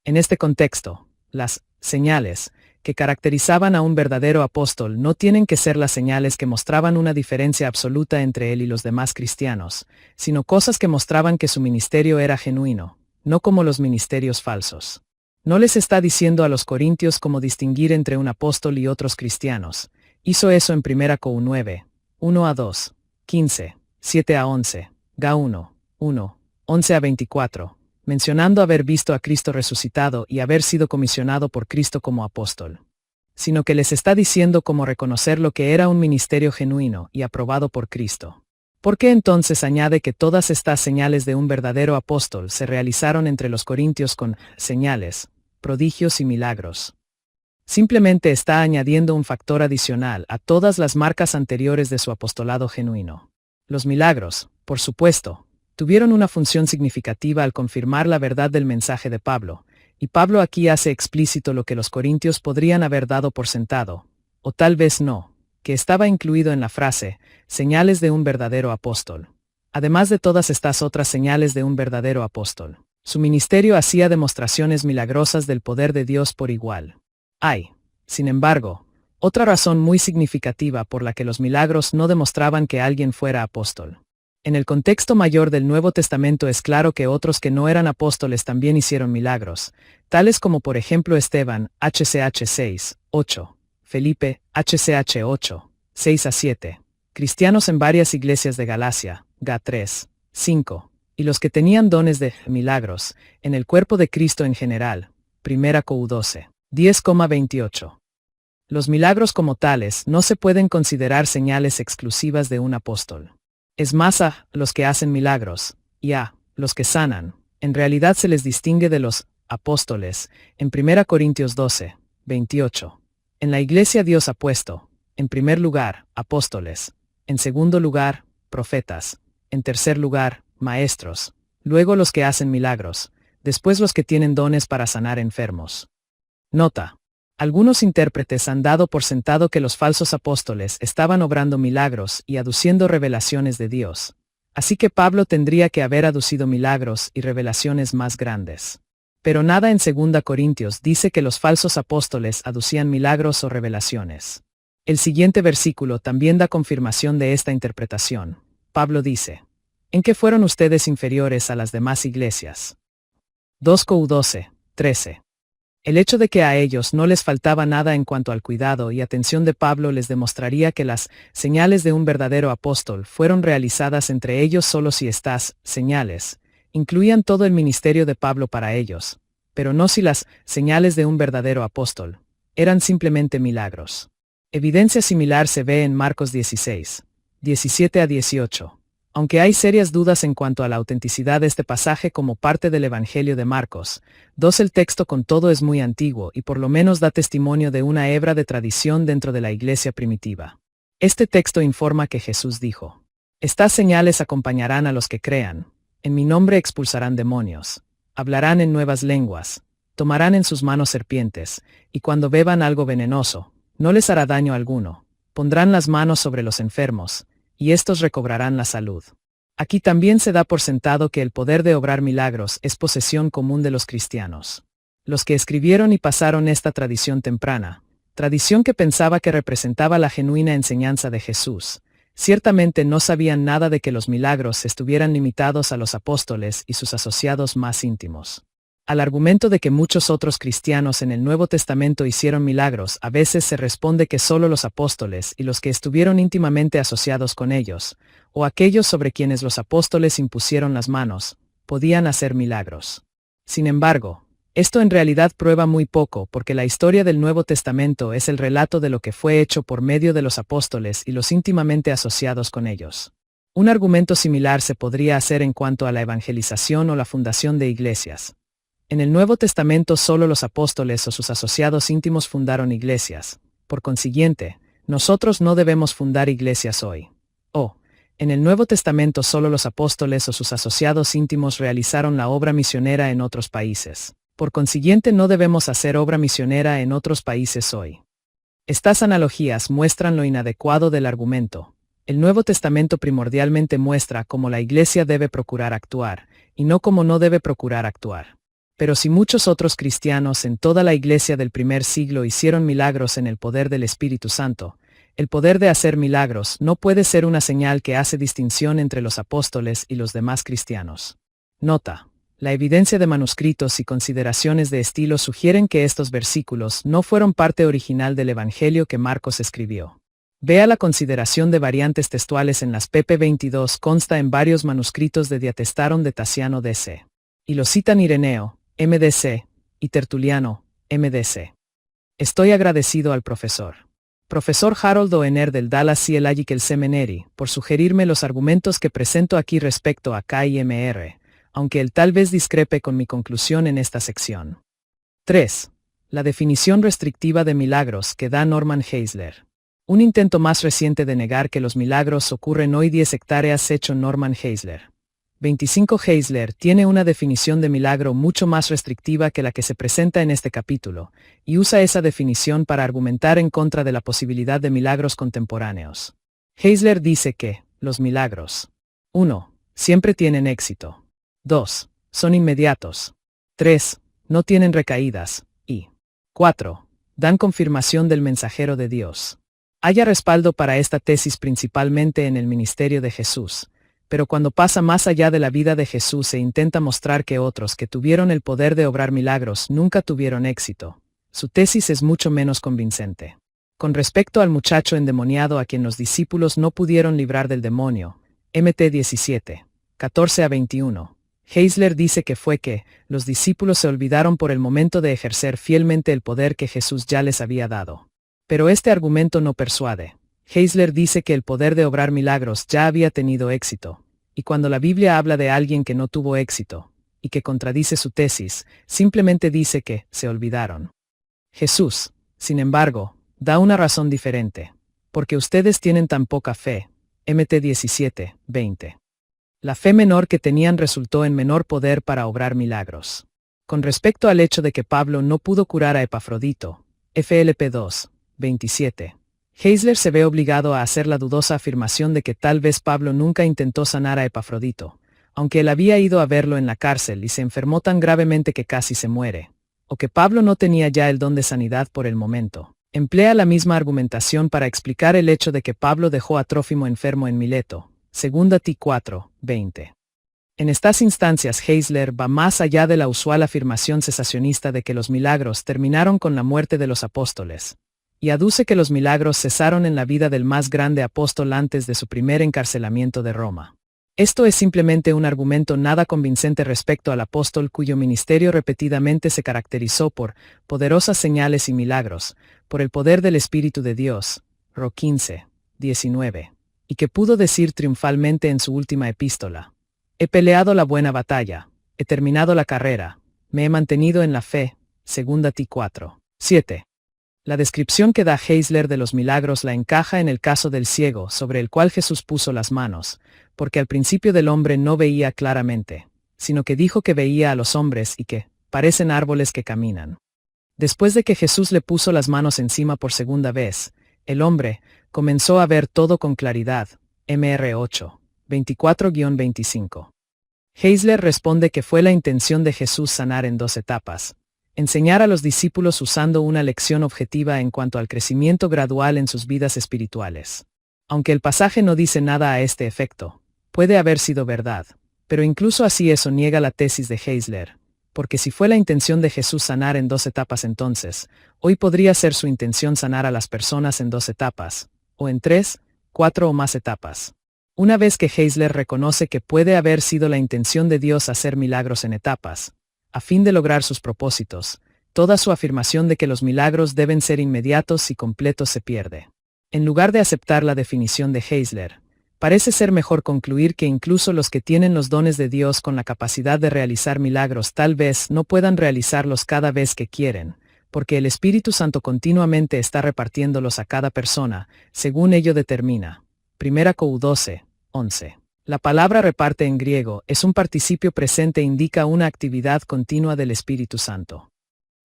En este contexto, las señales que caracterizaban a un verdadero apóstol no tienen que ser las señales que mostraban una diferencia absoluta entre él y los demás cristianos, sino cosas que mostraban que su ministerio era genuino, no como los ministerios falsos. No les está diciendo a los corintios cómo distinguir entre un apóstol y otros cristianos. Hizo eso en 1 Cor 9, 1-2, 15, 7-11, Ga 1, 11-24, mencionando haber visto a Cristo resucitado y haber sido comisionado por Cristo como apóstol. Sino que les está diciendo cómo reconocer lo que era un ministerio genuino y aprobado por Cristo. ¿Por qué entonces añade que todas estas señales de un verdadero apóstol se realizaron entre los corintios con señales, prodigios y milagros? Simplemente está añadiendo un factor adicional a todas las marcas anteriores de su apostolado genuino. Los milagros, por supuesto, tuvieron una función significativa al confirmar la verdad del mensaje de Pablo, y Pablo aquí hace explícito lo que los corintios podrían haber dado por sentado, o tal vez no, que estaba incluido en la frase, señales de un verdadero apóstol. Además de todas estas otras señales de un verdadero apóstol, su ministerio hacía demostraciones milagrosas del poder de Dios por igual. Hay, sin embargo, otra razón muy significativa por la que los milagros no demostraban que alguien fuera apóstol. En el contexto mayor del Nuevo Testamento es claro que otros que no eran apóstoles también hicieron milagros, tales como por ejemplo Esteban, HCH 6, 8, Felipe, HCH 8, 6-7, cristianos en varias iglesias de Galacia, Ga 3, 5, y los que tenían dones de milagros, en el cuerpo de Cristo en general, 1 Cor 12, 10,28. Los milagros como tales no se pueden considerar señales exclusivas de un apóstol. Es más a los que hacen milagros, y a los que sanan, en realidad se les distingue de los apóstoles, en 1 Corintios 12, 28. En la iglesia Dios ha puesto, en primer lugar, apóstoles, en segundo lugar, profetas, en tercer lugar, maestros, luego los que hacen milagros, después los que tienen dones para sanar enfermos. Nota. Algunos intérpretes han dado por sentado que los falsos apóstoles estaban obrando milagros y aduciendo revelaciones de Dios. Así que Pablo tendría que haber aducido milagros y revelaciones más grandes. Pero nada en 2 Corintios dice que los falsos apóstoles aducían milagros o revelaciones. El siguiente versículo también da confirmación de esta interpretación. Pablo dice, ¿en qué fueron ustedes inferiores a las demás iglesias? 2 Cor 12, 13. El hecho de que a ellos no les faltaba nada en cuanto al cuidado y atención de Pablo les demostraría que las señales de un verdadero apóstol fueron realizadas entre ellos solo si estas señales incluían todo el ministerio de Pablo para ellos, pero no si las señales de un verdadero apóstol eran simplemente milagros. Evidencia similar se ve en Marcos 16, 17-18. Aunque hay serias dudas en cuanto a la autenticidad de este pasaje como parte del Evangelio de Marcos, el texto con todo es muy antiguo y por lo menos da testimonio de una hebra de tradición dentro de la iglesia primitiva. Este texto informa que Jesús dijo, estas señales acompañarán a los que crean, en mi nombre expulsarán demonios, hablarán en nuevas lenguas, tomarán en sus manos serpientes, y cuando beban algo venenoso, no les hará daño alguno, pondrán las manos sobre los enfermos, y estos recobrarán la salud. Aquí también se da por sentado que el poder de obrar milagros es posesión común de los cristianos. Los que escribieron y pasaron esta tradición temprana, tradición que pensaba que representaba la genuina enseñanza de Jesús, ciertamente no sabían nada de que los milagros estuvieran limitados a los apóstoles y sus asociados más íntimos. Al argumento de que muchos otros cristianos en el Nuevo Testamento hicieron milagros, a veces se responde que solo los apóstoles y los que estuvieron íntimamente asociados con ellos, o aquellos sobre quienes los apóstoles impusieron las manos, podían hacer milagros. Sin embargo, esto en realidad prueba muy poco porque la historia del Nuevo Testamento es el relato de lo que fue hecho por medio de los apóstoles y los íntimamente asociados con ellos. Un argumento similar se podría hacer en cuanto a la evangelización o la fundación de iglesias. En el Nuevo Testamento solo los apóstoles o sus asociados íntimos fundaron iglesias. Por consiguiente, nosotros no debemos fundar iglesias hoy. En el Nuevo Testamento solo los apóstoles o sus asociados íntimos realizaron la obra misionera en otros países. Por consiguiente no debemos hacer obra misionera en otros países hoy. Estas analogías muestran lo inadecuado del argumento, El Nuevo Testamento primordialmente muestra cómo la Iglesia debe procurar actuar, y no cómo no debe procurar actuar. Pero si muchos otros cristianos en toda la Iglesia del primer siglo hicieron milagros en el poder del Espíritu Santo, el poder de hacer milagros no puede ser una señal que hace distinción entre los apóstoles y los demás cristianos. Nota: la evidencia de manuscritos y consideraciones de estilo sugieren que estos versículos no fueron parte original del Evangelio que Marcos escribió. Vea la consideración de variantes textuales en las pp. 22 consta en varios manuscritos de Diatestaron de Tasiano D.C. Y lo citan Ireneo, MDC, y Tertuliano, MDC. Estoy agradecido al profesor Harold Oener del Dallas Theological Seminary por sugerirme los argumentos que presento aquí respecto a KIMR, aunque él tal vez discrepe con mi conclusión en esta sección. 3. La definición restrictiva de milagros que da Norman Geisler. Un intento más reciente de negar que los milagros ocurren hoy 10 hectáreas hecho Norman Geisler. 25 Geisler tiene una definición de milagro mucho más restrictiva que la que se presenta en este capítulo, y usa esa definición para argumentar en contra de la posibilidad de milagros contemporáneos. Geisler dice que los milagros 1. Siempre tienen éxito. 2. Son inmediatos. 3. No tienen recaídas. Y 4. Dan confirmación del mensajero de Dios. Haya respaldo para esta tesis principalmente en el ministerio de Jesús, pero cuando pasa más allá de la vida de Jesús e intenta mostrar que otros que tuvieron el poder de obrar milagros nunca tuvieron éxito, su tesis es mucho menos convincente. Con respecto al muchacho endemoniado a quien los discípulos no pudieron librar del demonio, Mt 17, 14-21, Geisler dice que fue que los discípulos se olvidaron por el momento de ejercer fielmente el poder que Jesús ya les había dado. Pero este argumento no persuade. Geisler dice que el poder de obrar milagros ya había tenido éxito, y cuando la Biblia habla de alguien que no tuvo éxito, y que contradice su tesis, simplemente dice que se olvidaron. Jesús, sin embargo, da una razón diferente. Porque ustedes tienen tan poca fe. Mt 17, 20. La fe menor que tenían resultó en menor poder para obrar milagros. Con respecto al hecho de que Pablo no pudo curar a Epafrodito, FLP 2, 27. Geisler se ve obligado a hacer la dudosa afirmación de que tal vez Pablo nunca intentó sanar a Epafrodito, aunque él había ido a verlo en la cárcel y se enfermó tan gravemente que casi se muere, o que Pablo no tenía ya el don de sanidad por el momento. Emplea la misma argumentación para explicar el hecho de que Pablo dejó a Trófimo enfermo en Mileto, 2 Ti 4, 20. En estas instancias Geisler va más allá de la usual afirmación cesacionista de que los milagros terminaron con la muerte de los apóstoles, y aduce que los milagros cesaron en la vida del más grande apóstol antes de su primer encarcelamiento de Roma. Esto es simplemente un argumento nada convincente respecto al apóstol cuyo ministerio repetidamente se caracterizó por poderosas señales y milagros, por el poder del Espíritu de Dios, Ro 15, 19, y que pudo decir triunfalmente en su última epístola: he peleado la buena batalla, he terminado la carrera, me he mantenido en la fe, 2 Ti 4, 7. La descripción que da Geisler de los milagros la encaja en el caso del ciego sobre el cual Jesús puso las manos, porque al principio del hombre no veía claramente, sino que dijo que veía a los hombres y que parecen árboles que caminan. Después de que Jesús le puso las manos encima por segunda vez, el hombre comenzó a ver todo con claridad. Mr 8, 24-25. Geisler responde que fue la intención de Jesús sanar en 2 etapas. Enseñar a los discípulos usando una lección objetiva en cuanto al crecimiento gradual en sus vidas espirituales. Aunque el pasaje no dice nada a este efecto, puede haber sido verdad, pero incluso así eso niega la tesis de Geisler, porque si fue la intención de Jesús sanar en 2 etapas entonces, hoy podría ser su intención sanar a las personas en 2 etapas, o en 3, 4 o más etapas. Una vez que Geisler reconoce que puede haber sido la intención de Dios hacer milagros en etapas, a fin de lograr sus propósitos, toda su afirmación de que los milagros deben ser inmediatos y completos se pierde. En lugar de aceptar la definición de Geisler, parece ser mejor concluir que incluso los que tienen los dones de Dios con la capacidad de realizar milagros tal vez no puedan realizarlos cada vez que quieren, porque el Espíritu Santo continuamente está repartiéndolos a cada persona, según ello determina. 1 Cor 12, 11. La palabra reparte en griego es un participio presente e indica una actividad continua del Espíritu Santo.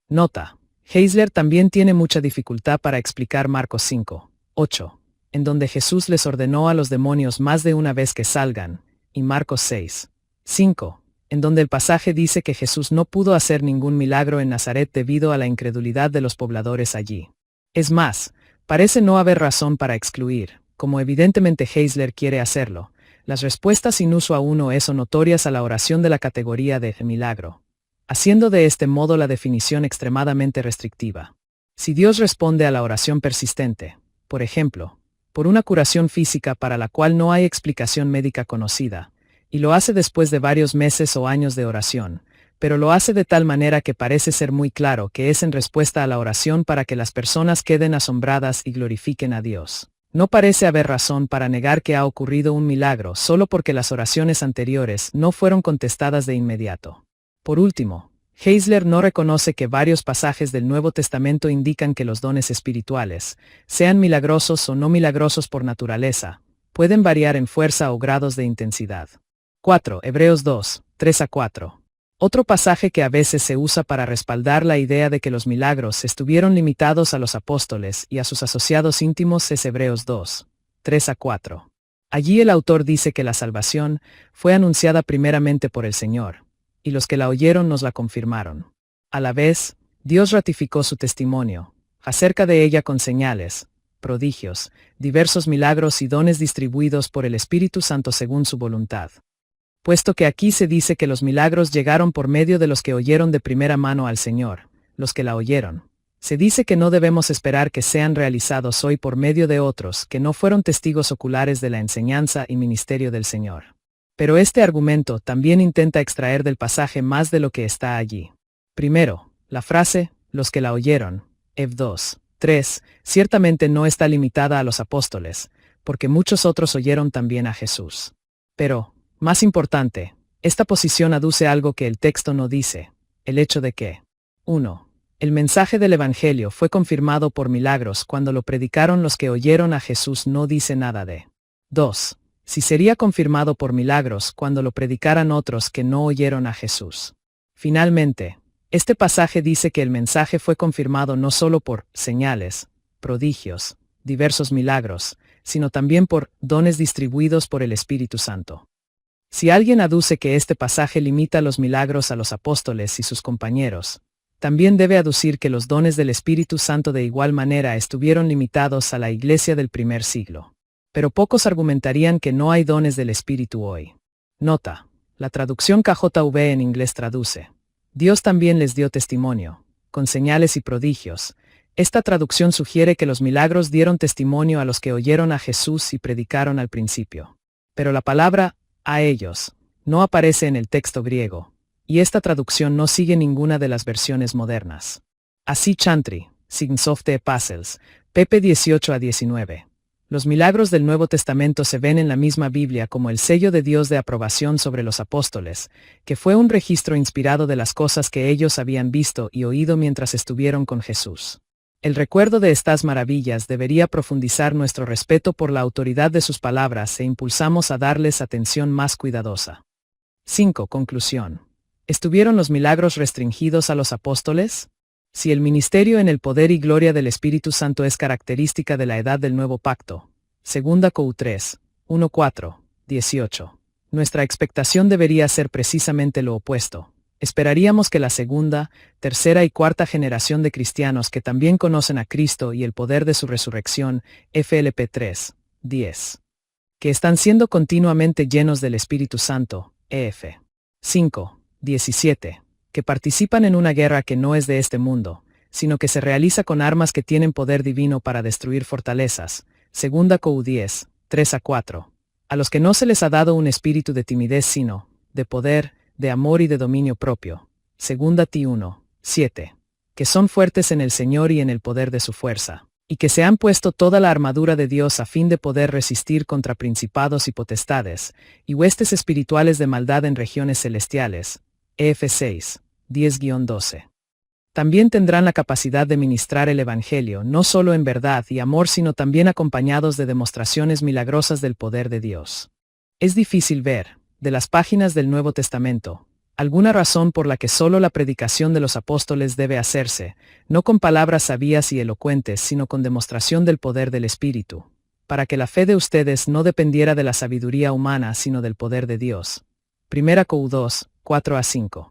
Nota: Geisler también tiene mucha dificultad para explicar Marcos 5, 8, en donde Jesús les ordenó a los demonios más de una vez que salgan, y Marcos 6, 5, en donde el pasaje dice que Jesús no pudo hacer ningún milagro en Nazaret debido a la incredulidad de los pobladores allí. Es más, parece no haber razón para excluir, como evidentemente Heisler quiere hacerlo, las respuestas inusuo a uno eso notorias a la oración de la categoría de milagro, haciendo de este modo la definición extremadamente restrictiva. Si Dios responde a la oración persistente, por ejemplo, por una curación física para la cual no hay explicación médica conocida, y lo hace después de varios meses o años de oración, pero lo hace de tal manera que parece ser muy claro que es en respuesta a la oración para que las personas queden asombradas y glorifiquen a Dios. No parece haber razón para negar que ha ocurrido un milagro solo porque las oraciones anteriores no fueron contestadas de inmediato. Por último, Heisler no reconoce que varios pasajes del Nuevo Testamento indican que los dones espirituales, sean milagrosos o no milagrosos por naturaleza, pueden variar en fuerza o grados de intensidad. 4. Hebreos 2, 3-4. Otro pasaje que a veces se usa para respaldar la idea de que los milagros estuvieron limitados a los apóstoles y a sus asociados íntimos es Hebreos 2, 3-4. Allí el autor dice que la salvación fue anunciada primeramente por el Señor, y los que la oyeron nos la confirmaron. A la vez, Dios ratificó su testimonio acerca de ella con señales, prodigios, diversos milagros y dones distribuidos por el Espíritu Santo según su voluntad. Puesto que aquí se dice que los milagros llegaron por medio de los que oyeron de primera mano al Señor, los que la oyeron, se dice que no debemos esperar que sean realizados hoy por medio de otros que no fueron testigos oculares de la enseñanza y ministerio del Señor. Pero este argumento también intenta extraer del pasaje más de lo que está allí. Primero, la frase, los que la oyeron, Heb 2, 3, ciertamente no está limitada a los apóstoles, porque muchos otros oyeron también a Jesús. Pero, más importante, esta posición aduce algo que el texto no dice, el hecho de que 1. El mensaje del Evangelio fue confirmado por milagros cuando lo predicaron los que oyeron a Jesús no dice nada de 2. Si sería confirmado por milagros cuando lo predicaran otros que no oyeron a Jesús. Finalmente, este pasaje dice que el mensaje fue confirmado no solo por señales, prodigios, diversos milagros, sino también por dones distribuidos por el Espíritu Santo. Si alguien aduce que este pasaje limita los milagros a los apóstoles y sus compañeros, también debe aducir que los dones del Espíritu Santo de igual manera estuvieron limitados a la iglesia del primer siglo. Pero pocos argumentarían que no hay dones del Espíritu hoy. Nota, la traducción KJV en inglés traduce: Dios también les dio testimonio, con señales y prodigios. Esta traducción sugiere que los milagros dieron testimonio a los que oyeron a Jesús y predicaron al principio. Pero la palabra a ellos no aparece en el texto griego, y esta traducción no sigue ninguna de las versiones modernas. Así Chantry, Signs of the Apostles, pp 18-19. Los milagros del Nuevo Testamento se ven en la misma Biblia como el sello de Dios de aprobación sobre los apóstoles, que fue un registro inspirado de las cosas que ellos habían visto y oído mientras estuvieron con Jesús. El recuerdo de estas maravillas debería profundizar nuestro respeto por la autoridad de sus palabras e impulsamos a darles atención más cuidadosa. 5. Conclusión. ¿Estuvieron los milagros restringidos a los apóstoles? Si el ministerio en el poder y gloria del Espíritu Santo es característica de la edad del nuevo pacto, 2 Cor 3, 1-4, 18, nuestra expectación debería ser precisamente lo opuesto. Esperaríamos que la segunda, tercera y cuarta generación de cristianos que también conocen a Cristo y el poder de su resurrección, FLP 3, 10, que están siendo continuamente llenos del Espíritu Santo, EF 5, 17, que participan en una guerra que no es de este mundo, sino que se realiza con armas que tienen poder divino para destruir fortalezas, 2 Cor 10, 3-4, a los que no se les ha dado un espíritu de timidez sino, de poder, de amor y de dominio propio, 2 Ti 1, 7, que son fuertes en el Señor y en el poder de su fuerza, y que se han puesto toda la armadura de Dios a fin de poder resistir contra principados y potestades, y huestes espirituales de maldad en regiones celestiales, EF 6, 10-12. También tendrán la capacidad de ministrar el Evangelio no solo en verdad y amor sino también acompañados de demostraciones milagrosas del poder de Dios. Es difícil ver, de las páginas del Nuevo Testamento, alguna razón por la que solo la predicación de los apóstoles debe hacerse, no con palabras sabias y elocuentes sino con demostración del poder del Espíritu. para que la fe de ustedes no dependiera de la sabiduría humana sino del poder de Dios. 1 Cor 2, 4-5.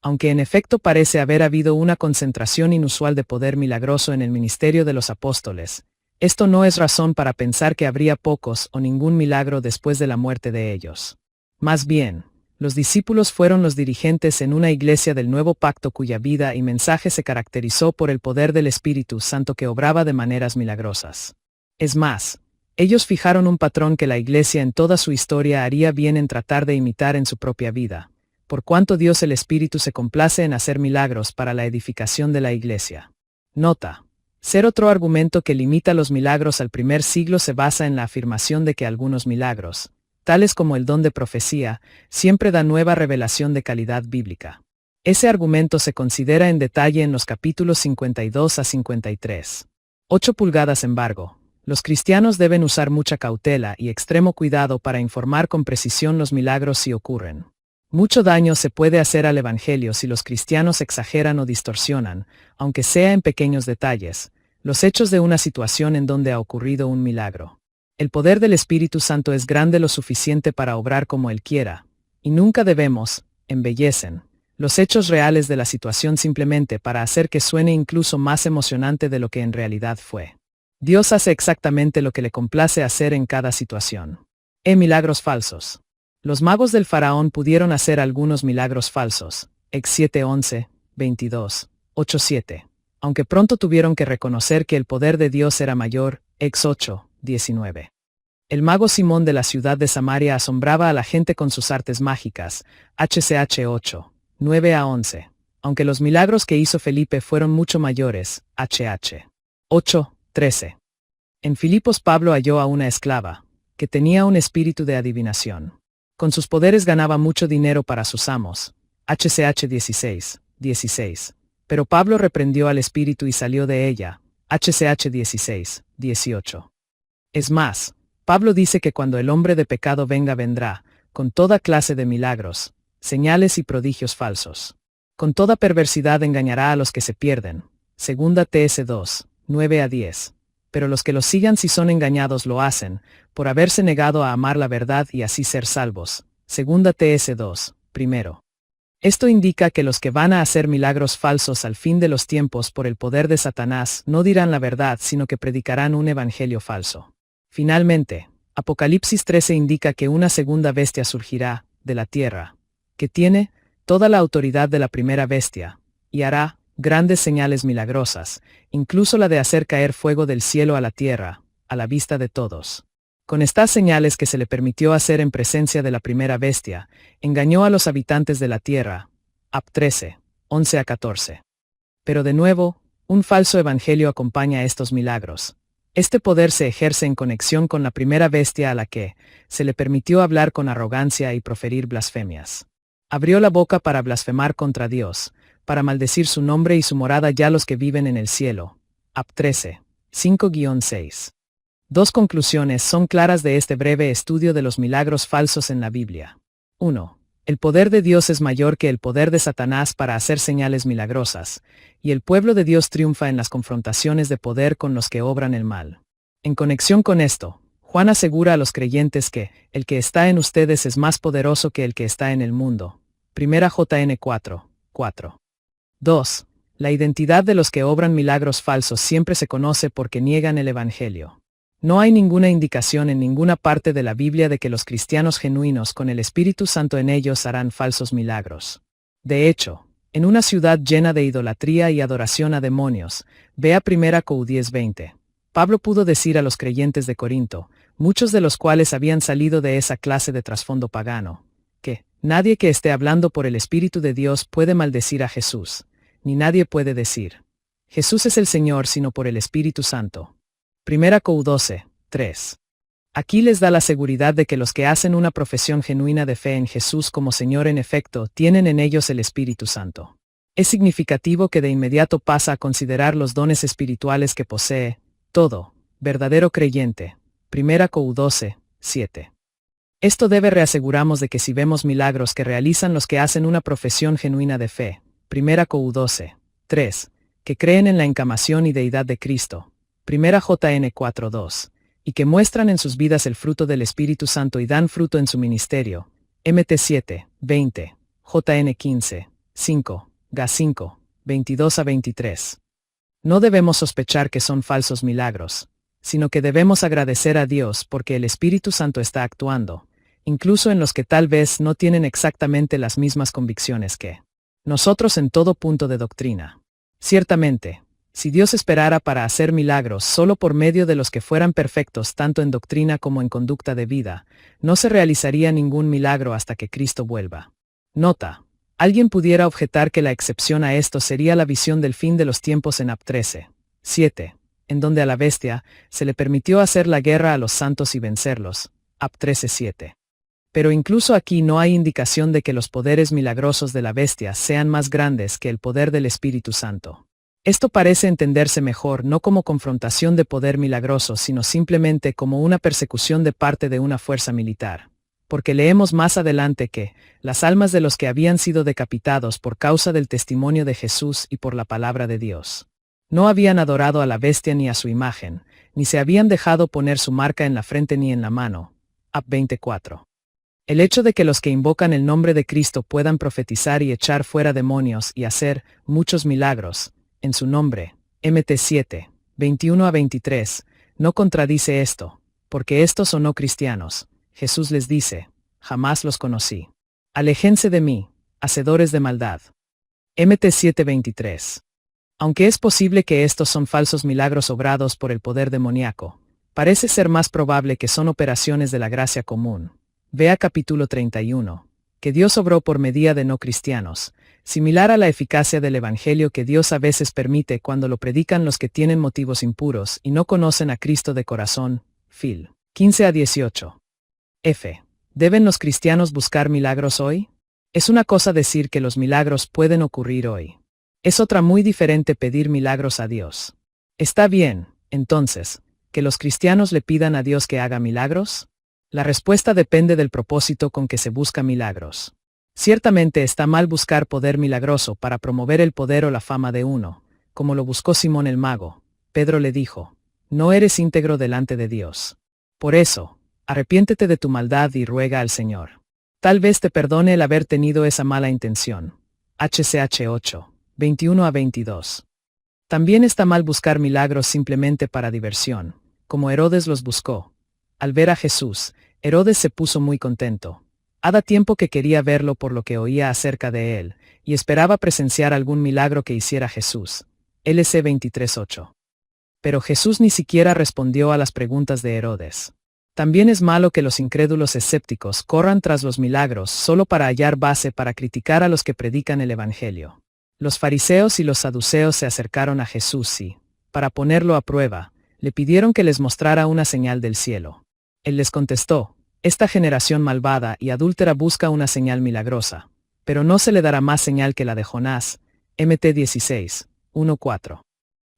Aunque en efecto parece haber habido una concentración inusual de poder milagroso en el ministerio de los apóstoles, esto no es razón para pensar que habría pocos o ningún milagro después de la muerte de ellos. Más bien, los discípulos fueron los dirigentes en una iglesia del nuevo pacto cuya vida y mensaje se caracterizó por el poder del Espíritu Santo que obraba de maneras milagrosas. Es más, ellos fijaron un patrón que la iglesia en toda su historia haría bien en tratar de imitar en su propia vida, por cuanto Dios el Espíritu se complace en hacer milagros para la edificación de la iglesia. Nota: ser otro argumento que limita los milagros al primer siglo se basa en la afirmación de que algunos milagros, tales como el don de profecía, siempre da nueva revelación de calidad bíblica. Ese argumento se considera en detalle en los capítulos 52 a 53. 8 pulgadas embargo. Los cristianos deben usar mucha cautela y extremo cuidado para informar con precisión los milagros si ocurren. Mucho daño se puede hacer al Evangelio si los cristianos exageran o distorsionan, aunque sea en pequeños detalles, los hechos de una situación en donde ha ocurrido un milagro. El poder del Espíritu Santo es grande lo suficiente para obrar como Él quiera, y nunca debemos, embellecen, los hechos reales de la situación simplemente para hacer que suene incluso más emocionante de lo que en realidad fue. Dios hace exactamente lo que le complace hacer en cada situación. Milagros falsos. Los magos del faraón pudieron hacer algunos milagros falsos, Ex 7:11, 22, 8:7, aunque pronto tuvieron que reconocer que el poder de Dios era mayor, Ex 8:19. El mago Simón de la ciudad de Samaria asombraba a la gente con sus artes mágicas, HCH 8, 9-11, aunque los milagros que hizo Felipe fueron mucho mayores, HH 8:13. En Filipos Pablo halló a una esclava, que tenía un espíritu de adivinación. Con sus poderes ganaba mucho dinero para sus amos, HCH 16:16, pero Pablo reprendió al espíritu y salió de ella, HCH 16:18. Es más, Pablo dice que cuando el hombre de pecado venga vendrá, con toda clase de milagros, señales y prodigios falsos. Con toda perversidad engañará a los que se pierden, 2 TS 2, 9-10. Pero los que lo sigan si son engañados lo hacen, por haberse negado a amar la verdad y así ser salvos, 2 TS 2, primero. Esto indica que los que van a hacer milagros falsos al fin de los tiempos por el poder de Satanás no dirán la verdad sino que predicarán un evangelio falso. Finalmente, Apocalipsis 13 indica que una segunda bestia surgirá, de la tierra, que tiene toda la autoridad de la primera bestia, y hará grandes señales milagrosas, incluso la de hacer caer fuego del cielo a la tierra, a la vista de todos. Con estas señales que se le permitió hacer en presencia de la primera bestia, engañó a los habitantes de la tierra. Ap 13, 11-14. Pero de nuevo, un falso evangelio acompaña estos milagros. Este poder se ejerce en conexión con la primera bestia a la que se le permitió hablar con arrogancia y proferir blasfemias. Abrió la boca para blasfemar contra Dios, para maldecir su nombre y su morada ya los que viven en el cielo. Ap 13, 5-6. Dos conclusiones son claras de este breve estudio de los milagros falsos en la Biblia. 1. El poder de Dios es mayor que el poder de Satanás para hacer señales milagrosas, y el pueblo de Dios triunfa en las confrontaciones de poder con los que obran el mal. En conexión con esto, Juan asegura a los creyentes que el que está en ustedes es más poderoso que el que está en el mundo. 1 Jn 4:4. 2. La identidad de los que obran milagros falsos siempre se conoce porque niegan el Evangelio. No hay ninguna indicación en ninguna parte de la Biblia de que los cristianos genuinos con el Espíritu Santo en ellos harán falsos milagros. De hecho, en una ciudad llena de idolatría y adoración a demonios, vea 1 Cor 10:20, Pablo pudo decir a los creyentes de Corinto, muchos de los cuales habían salido de esa clase de trasfondo pagano, que nadie que esté hablando por el Espíritu de Dios puede maldecir a Jesús, ni nadie puede decir, Jesús es el Señor sino por el Espíritu Santo. 1 Cor 12:3. Aquí les da la seguridad de que los que hacen una profesión genuina de fe en Jesús como Señor en efecto tienen en ellos el Espíritu Santo. Es significativo que de inmediato pasa a considerar los dones espirituales que posee todo verdadero creyente. 1 Cor 12:7. Esto debe reasegurarnos de que si vemos milagros que realizan los que hacen una profesión genuina de fe, 1 Cor 12:3, que creen en la encarnación y deidad de Cristo, 1 Jn 4:2, y que muestran en sus vidas el fruto del Espíritu Santo y dan fruto en su ministerio. Mt 7, 20, JN 15, 5, Ga 5, 22 a 23. No debemos sospechar que son falsos milagros, sino que debemos agradecer a Dios porque el Espíritu Santo está actuando, incluso en los que tal vez no tienen exactamente las mismas convicciones que nosotros en todo punto de doctrina. Ciertamente, si Dios esperara para hacer milagros solo por medio de los que fueran perfectos tanto en doctrina como en conducta de vida, no se realizaría ningún milagro hasta que Cristo vuelva. Nota: alguien pudiera objetar que la excepción a esto sería la visión del fin de los tiempos en Ap 13, 7, en donde a la bestia se le permitió hacer la guerra a los santos y vencerlos. Ap 13, 7. Pero incluso aquí no hay indicación de que los poderes milagrosos de la bestia sean más grandes que el poder del Espíritu Santo. Esto parece entenderse mejor no como confrontación de poder milagroso, sino simplemente como una persecución de parte de una fuerza militar. Porque leemos más adelante que las almas de los que habían sido decapitados por causa del testimonio de Jesús y por la palabra de Dios no habían adorado a la bestia ni a su imagen, ni se habían dejado poner su marca en la frente ni en la mano. Ap 24. El hecho de que los que invocan el nombre de Cristo puedan profetizar y echar fuera demonios y hacer muchos milagros en su nombre, Mt 7, 21 a 23, no contradice esto, porque estos son no cristianos. Jesús les dice: jamás los conocí. Aléjense de mí, hacedores de maldad. Mt 7, 23. Aunque es posible que estos son falsos milagros obrados por el poder demoníaco, parece ser más probable que son operaciones de la gracia común. Vea capítulo 31, que Dios obró por medida de no cristianos, similar a la eficacia del Evangelio que Dios a veces permite cuando lo predican los que tienen motivos impuros y no conocen a Cristo de corazón. Phil. 15 a 18. F. ¿Deben los cristianos buscar milagros hoy? Es una cosa decir que los milagros pueden ocurrir hoy. Es otra muy diferente pedir milagros a Dios. ¿Está bien, entonces, que los cristianos le pidan a Dios que haga milagros? La respuesta depende del propósito con que se busca milagros. Ciertamente está mal buscar poder milagroso para promover el poder o la fama de uno, como lo buscó Simón el mago. Pedro le dijo: no eres íntegro delante de Dios. Por eso, arrepiéntete de tu maldad y ruega al Señor. Tal vez te perdone el haber tenido esa mala intención. HCH 8, 21 a 22. También está mal buscar milagros simplemente para diversión, como Herodes los buscó. Al ver a Jesús, Herodes se puso muy contento. Hada tiempo que quería verlo por lo que oía acerca de él, y esperaba presenciar algún milagro que hiciera Jesús. LC 23:8. Pero Jesús ni siquiera respondió a las preguntas de Herodes. También es malo que los incrédulos escépticos corran tras los milagros solo para hallar base para criticar a los que predican el Evangelio. Los fariseos y los saduceos se acercaron a Jesús y, para ponerlo a prueba, le pidieron que les mostrara una señal del cielo. Él les contestó: esta generación malvada y adúltera busca una señal milagrosa, pero no se le dará más señal que la de Jonás. Mt 16, 1-4.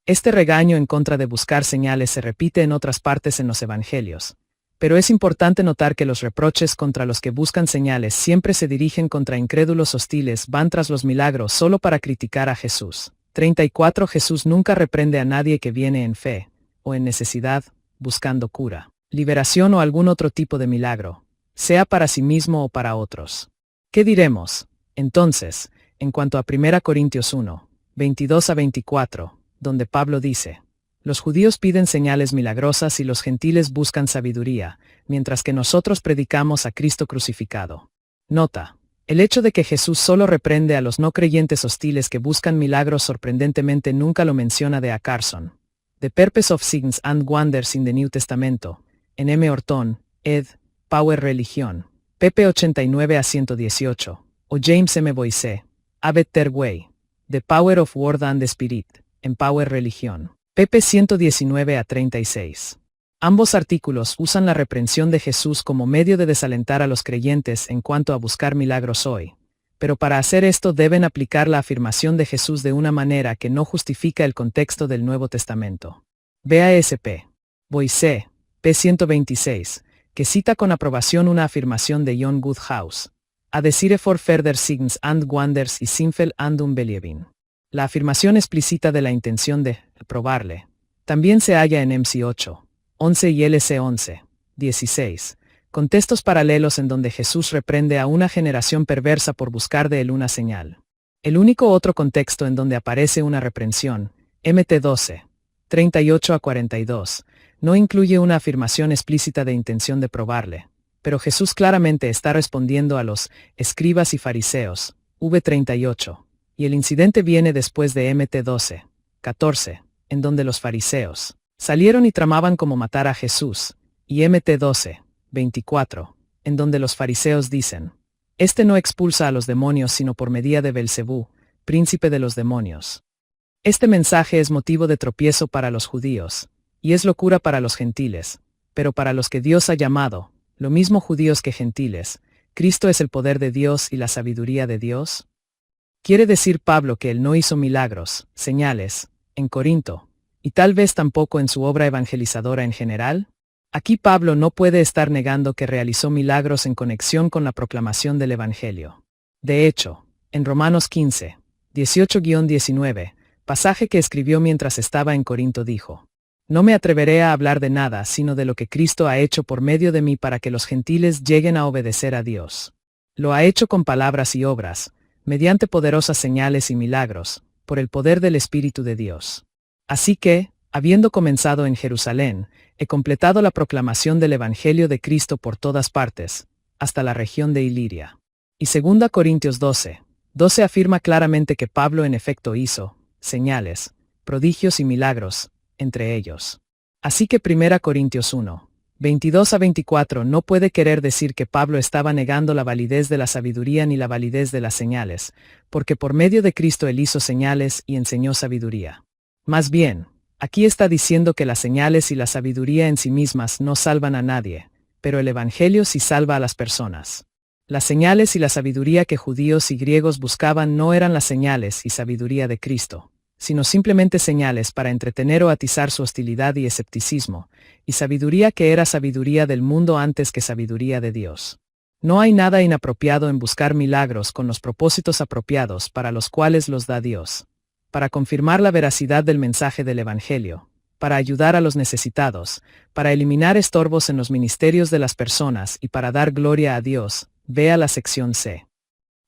Este regaño en contra de buscar señales se repite en otras partes en los evangelios, pero es importante notar que los reproches contra los que buscan señales siempre se dirigen contra incrédulos hostiles, van tras los milagros solo para criticar a Jesús. 34. Jesús nunca reprende a nadie que viene en fe, o en necesidad, buscando cura, liberación o algún otro tipo de milagro, sea para sí mismo o para otros. ¿Qué diremos, entonces, en cuanto a 1 Corintios 1, 22 a 24, donde Pablo dice: los judíos piden señales milagrosas y los gentiles buscan sabiduría, mientras que nosotros predicamos a Cristo crucificado? Nota: el hecho de que Jesús solo reprende a los no creyentes hostiles que buscan milagros sorprendentemente nunca lo menciona de A. Carson. The Purpose of Signs and Wonders in the New Testamento, en M. Orton, ed. Power Religion, pp. 89 a 118, o James M. Boyce, A Better Way, The Power of Word and the Spirit, en Power Religion, pp. 119 a 36. Ambos artículos usan la reprensión de Jesús como medio de desalentar a los creyentes en cuanto a buscar milagros hoy, pero para hacer esto deben aplicar la afirmación de Jesús de una manera que no justifica el contexto del Nuevo Testamento. Vea S.P. Boyce, p. 126, que cita con aprobación una afirmación de John Woodhouse: a desire for further signs and wonders is sinful and unbelieving. La afirmación explícita de la intención de probarle también se halla en MC 8, 11 y LC 11, 16. Contextos paralelos en donde Jesús reprende a una generación perversa por buscar de él una señal. El único otro contexto en donde aparece una reprensión, MT 12, 38 a 42, no incluye una afirmación explícita de intención de probarle, pero Jesús claramente está respondiendo a los escribas y fariseos, V38, y el incidente viene después de MT 12, 14, en donde los fariseos salieron y tramaban cómo matar a Jesús, y MT 12, 24, en donde los fariseos dicen, este no expulsa a los demonios sino por medida de Belcebú, príncipe de los demonios. Este mensaje es motivo de tropiezo para los judíos, y es locura para los gentiles, pero para los que Dios ha llamado, lo mismo judíos que gentiles, ¿Cristo es el poder de Dios y la sabiduría de Dios? Quiere decir Pablo que él no hizo milagros, señales, en Corinto, y tal vez tampoco en su obra evangelizadora en general. Aquí Pablo no puede estar negando que realizó milagros en conexión con la proclamación del Evangelio. De hecho, en Romanos 15, 18-19, pasaje que escribió mientras estaba en Corinto dijo, no me atreveré a hablar de nada sino de lo que Cristo ha hecho por medio de mí para que los gentiles lleguen a obedecer a Dios. Lo ha hecho con palabras y obras, mediante poderosas señales y milagros, por el poder del Espíritu de Dios. Así que, habiendo comenzado en Jerusalén, he completado la proclamación del Evangelio de Cristo por todas partes, hasta la región de Iliria. Y 2 Corintios 12, 12 afirma claramente que Pablo en efecto hizo señales, prodigios y milagros, entre ellos. Así que 1 Corintios 1, 22-24 no puede querer decir que Pablo estaba negando la validez de la sabiduría ni la validez de las señales, porque por medio de Cristo él hizo señales y enseñó sabiduría. Más bien, aquí está diciendo que las señales y la sabiduría en sí mismas no salvan a nadie, pero el Evangelio sí salva a las personas. Las señales y la sabiduría que judíos y griegos buscaban no eran las señales y sabiduría de Cristo, sino simplemente señales para entretener o atizar su hostilidad y escepticismo, y sabiduría que era sabiduría del mundo antes que sabiduría de Dios. No hay nada inapropiado en buscar milagros con los propósitos apropiados para los cuales los da Dios, para confirmar la veracidad del mensaje del Evangelio, para ayudar a los necesitados, para eliminar estorbos en los ministerios de las personas y para dar gloria a Dios. Vea la sección C.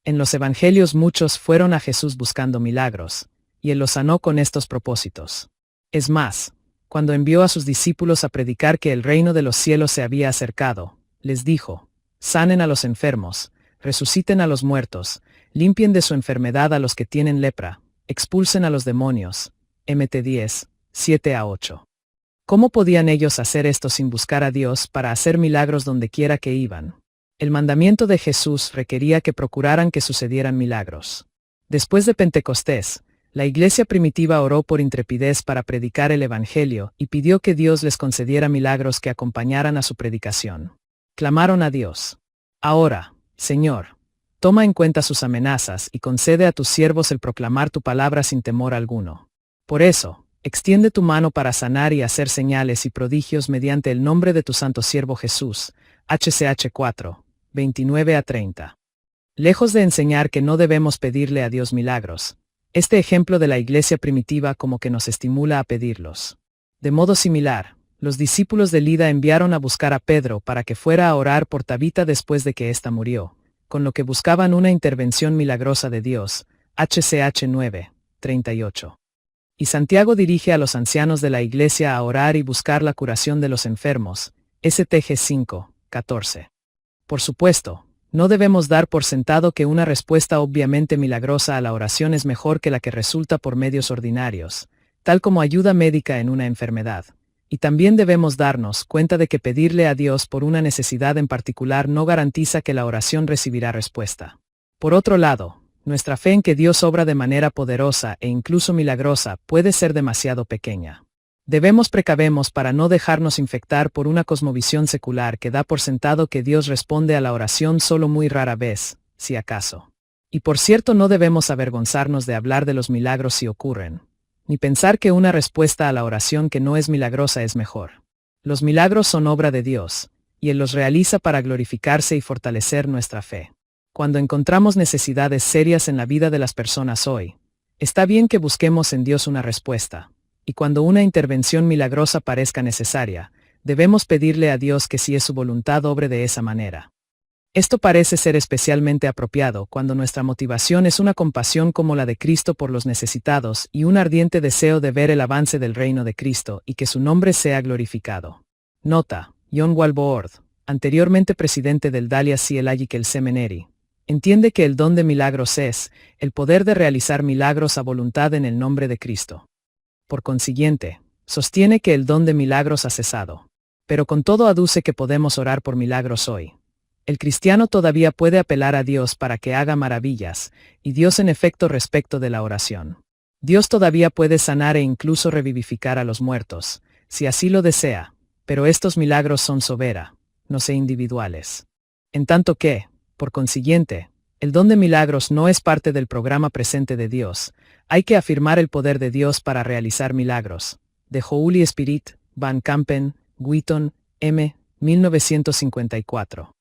En los Evangelios muchos fueron a Jesús buscando milagros, y él los sanó con estos propósitos. Es más, cuando envió a sus discípulos a predicar que el reino de los cielos se había acercado, les dijo, sanen a los enfermos, resuciten a los muertos, limpien de su enfermedad a los que tienen lepra, expulsen a los demonios. MT 10, 7-8. ¿Cómo podían ellos hacer esto sin buscar a Dios para hacer milagros donde quiera que iban? El mandamiento de Jesús requería que procuraran que sucedieran milagros. Después de Pentecostés, la iglesia primitiva oró por intrepidez para predicar el Evangelio y pidió que Dios les concediera milagros que acompañaran a su predicación. Clamaron a Dios. Ahora, Señor, toma en cuenta sus amenazas y concede a tus siervos el proclamar tu palabra sin temor alguno. Por eso, extiende tu mano para sanar y hacer señales y prodigios mediante el nombre de tu santo siervo Jesús. HCH 4, 29-30. Lejos de enseñar que no debemos pedirle a Dios milagros, este ejemplo de la iglesia primitiva como que nos estimula a pedirlos. De modo similar, los discípulos de Lida enviaron a buscar a Pedro para que fuera a orar por Tabita después de que ésta murió, con lo que buscaban una intervención milagrosa de Dios. HCH 9, 38. Y Santiago dirige a los ancianos de la iglesia a orar y buscar la curación de los enfermos. STG 5, 14. Por supuesto, no debemos dar por sentado que una respuesta obviamente milagrosa a la oración es mejor que la que resulta por medios ordinarios, tal como ayuda médica en una enfermedad. Y también debemos darnos cuenta de que pedirle a Dios por una necesidad en particular no garantiza que la oración recibirá respuesta. Por otro lado, nuestra fe en que Dios obra de manera poderosa e incluso milagrosa puede ser demasiado pequeña. Debemos precavernos para no dejarnos infectar por una cosmovisión secular que da por sentado que Dios responde a la oración solo muy rara vez, si acaso. Y por cierto no debemos avergonzarnos de hablar de los milagros si ocurren, ni pensar que una respuesta a la oración que no es milagrosa es mejor. Los milagros son obra de Dios, y Él los realiza para glorificarse y fortalecer nuestra fe. Cuando encontramos necesidades serias en la vida de las personas hoy, está bien que busquemos en Dios una respuesta. Y cuando una intervención milagrosa parezca necesaria, debemos pedirle a Dios que si es su voluntad obre de esa manera. Esto parece ser especialmente apropiado cuando nuestra motivación es una compasión como la de Cristo por los necesitados y un ardiente deseo de ver el avance del reino de Cristo y que su nombre sea glorificado. Nota: John Walvoord, anteriormente presidente del Dalia Sielagical Seminary, entiende que el don de milagros es el poder de realizar milagros a voluntad en el nombre de Cristo. Por consiguiente, sostiene que el don de milagros ha cesado. Pero con todo aduce que podemos orar por milagros hoy. El cristiano todavía puede apelar a Dios para que haga maravillas, y Dios en efecto respecto de la oración. Dios todavía puede sanar e incluso revivificar a los muertos, si así lo desea, pero estos milagros son sobera, no sé individuales. En tanto que, por consiguiente, el don de milagros no es parte del programa presente de Dios, hay que afirmar el poder de Dios para realizar milagros. De Holy Spirit, Van Kampen, Wheaton, M. 1954.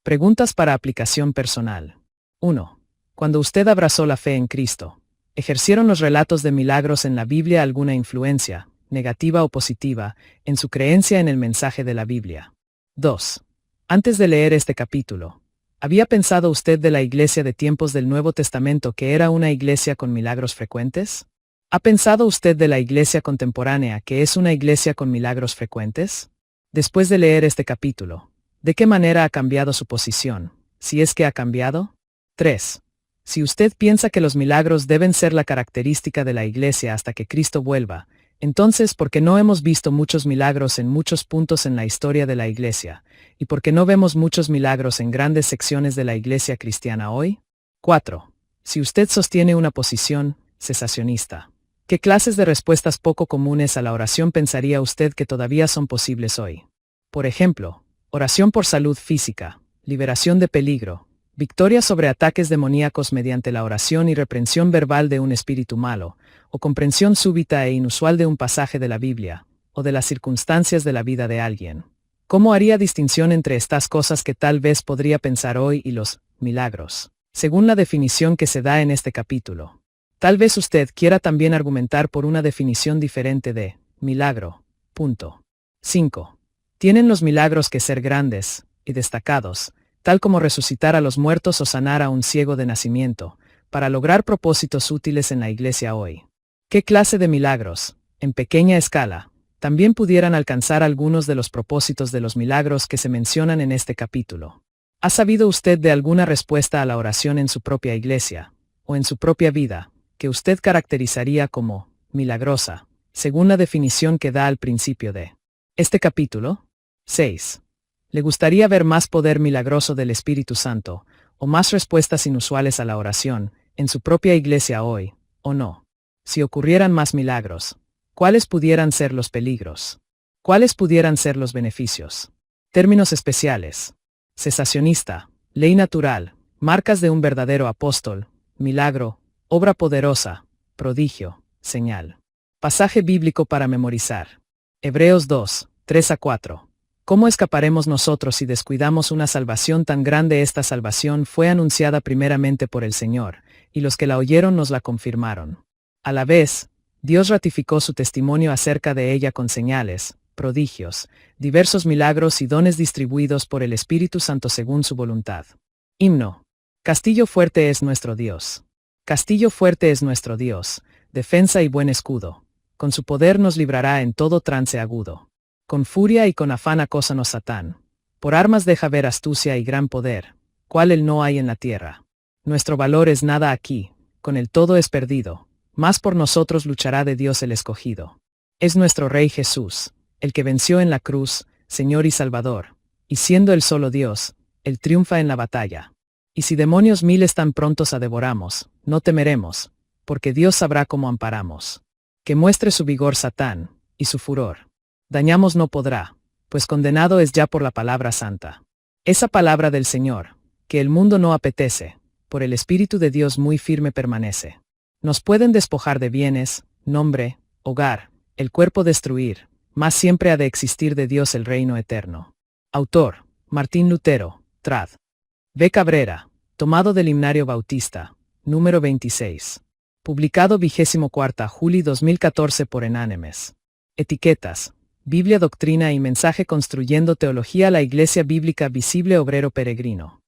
Preguntas para aplicación personal. 1. Cuando usted abrazó la fe en Cristo, ¿ejercieron los relatos de milagros en la Biblia alguna influencia, negativa o positiva, en su creencia en el mensaje de la Biblia? 2. Antes de leer este capítulo, ¿había pensado usted de la iglesia de tiempos del Nuevo Testamento que era una iglesia con milagros frecuentes? ¿Ha pensado usted de la iglesia contemporánea que es una iglesia con milagros frecuentes? Después de leer este capítulo, ¿de qué manera ha cambiado su posición, si es que ha cambiado? 3. Si usted piensa que los milagros deben ser la característica de la iglesia hasta que Cristo vuelva, entonces ¿por qué no hemos visto muchos milagros en muchos puntos en la historia de la iglesia, y por qué no vemos muchos milagros en grandes secciones de la iglesia cristiana hoy? 4. Si usted sostiene una posición cesacionista, ¿qué clases de respuestas poco comunes a la oración pensaría usted que todavía son posibles hoy? Por ejemplo, oración por salud física, liberación de peligro, victoria sobre ataques demoníacos mediante la oración y reprensión verbal de un espíritu malo, o comprensión súbita e inusual de un pasaje de la Biblia, o de las circunstancias de la vida de alguien. ¿Cómo haría distinción entre estas cosas que tal vez podría pensar hoy y los milagros, según la definición que se da en este capítulo? Tal vez usted quiera también argumentar por una definición diferente de milagro. 5. ¿Tienen los milagros que ser grandes y destacados, tal como resucitar a los muertos o sanar a un ciego de nacimiento, para lograr propósitos útiles en la iglesia hoy? ¿Qué clase de milagros, en pequeña escala, también pudieran alcanzar algunos de los propósitos de los milagros que se mencionan en este capítulo? ¿Ha sabido usted de alguna respuesta a la oración en su propia iglesia, o en su propia vida, que usted caracterizaría como milagrosa, según la definición que da al principio de este capítulo? 6. ¿Le gustaría ver más poder milagroso del Espíritu Santo, o más respuestas inusuales a la oración, en su propia iglesia hoy, o no? Si ocurrieran más milagros, ¿cuáles pudieran ser los peligros? ¿Cuáles pudieran ser los beneficios? Términos especiales: cesacionista, ley natural, marcas de un verdadero apóstol, milagro, obra poderosa, prodigio, señal. Pasaje bíblico para memorizar. Hebreos 2, 3-4. ¿Cómo escaparemos nosotros si descuidamos una salvación tan grande? Esta salvación fue anunciada primeramente por el Señor, y los que la oyeron nos la confirmaron. A la vez, Dios ratificó su testimonio acerca de ella con señales, prodigios, diversos milagros y dones distribuidos por el Espíritu Santo según su voluntad. Himno. Castillo fuerte es nuestro Dios. Castillo fuerte es nuestro Dios, defensa y buen escudo. Con su poder nos librará en todo trance agudo. Con furia y con afán acósanos Satán. Por armas deja ver astucia y gran poder, cual él no hay en la tierra. Nuestro valor es nada aquí, con el todo es perdido, mas por nosotros luchará de Dios el escogido. Es nuestro Rey Jesús, el que venció en la cruz, Señor y Salvador, y siendo el solo Dios, él triunfa en la batalla. Y si demonios mil están prontos a devoramos, no temeremos, porque Dios sabrá cómo amparamos. Que muestre su vigor Satán, y su furor. Dañamos no podrá, pues condenado es ya por la palabra santa. Esa palabra del Señor, que el mundo no apetece, por el Espíritu de Dios muy firme permanece. Nos pueden despojar de bienes, nombre, hogar, el cuerpo destruir, mas siempre ha de existir de Dios el reino eterno. Autor: Martín Lutero, trad. V. Cabrera, tomado del Himnario Bautista, número 26. Publicado 24 julio 2014 por Enánimes. Etiquetas: Biblia, Doctrina y Mensaje Construyendo Teología, la Iglesia Bíblica Visible, Obrero Peregrino.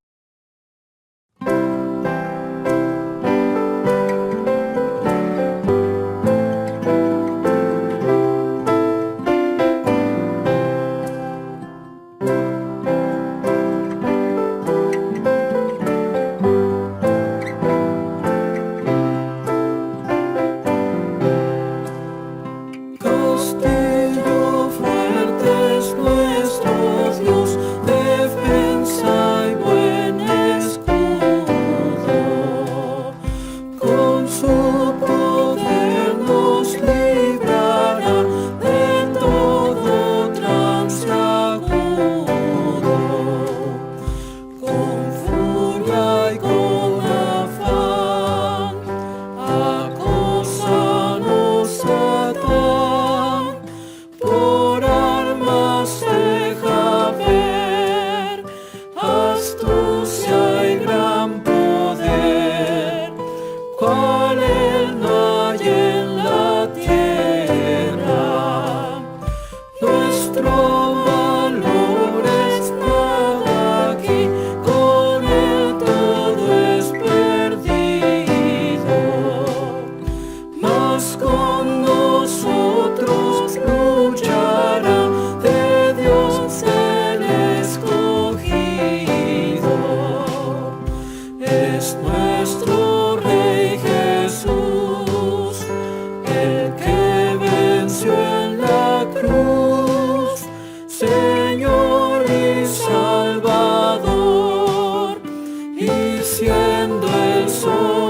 Siendo el sol.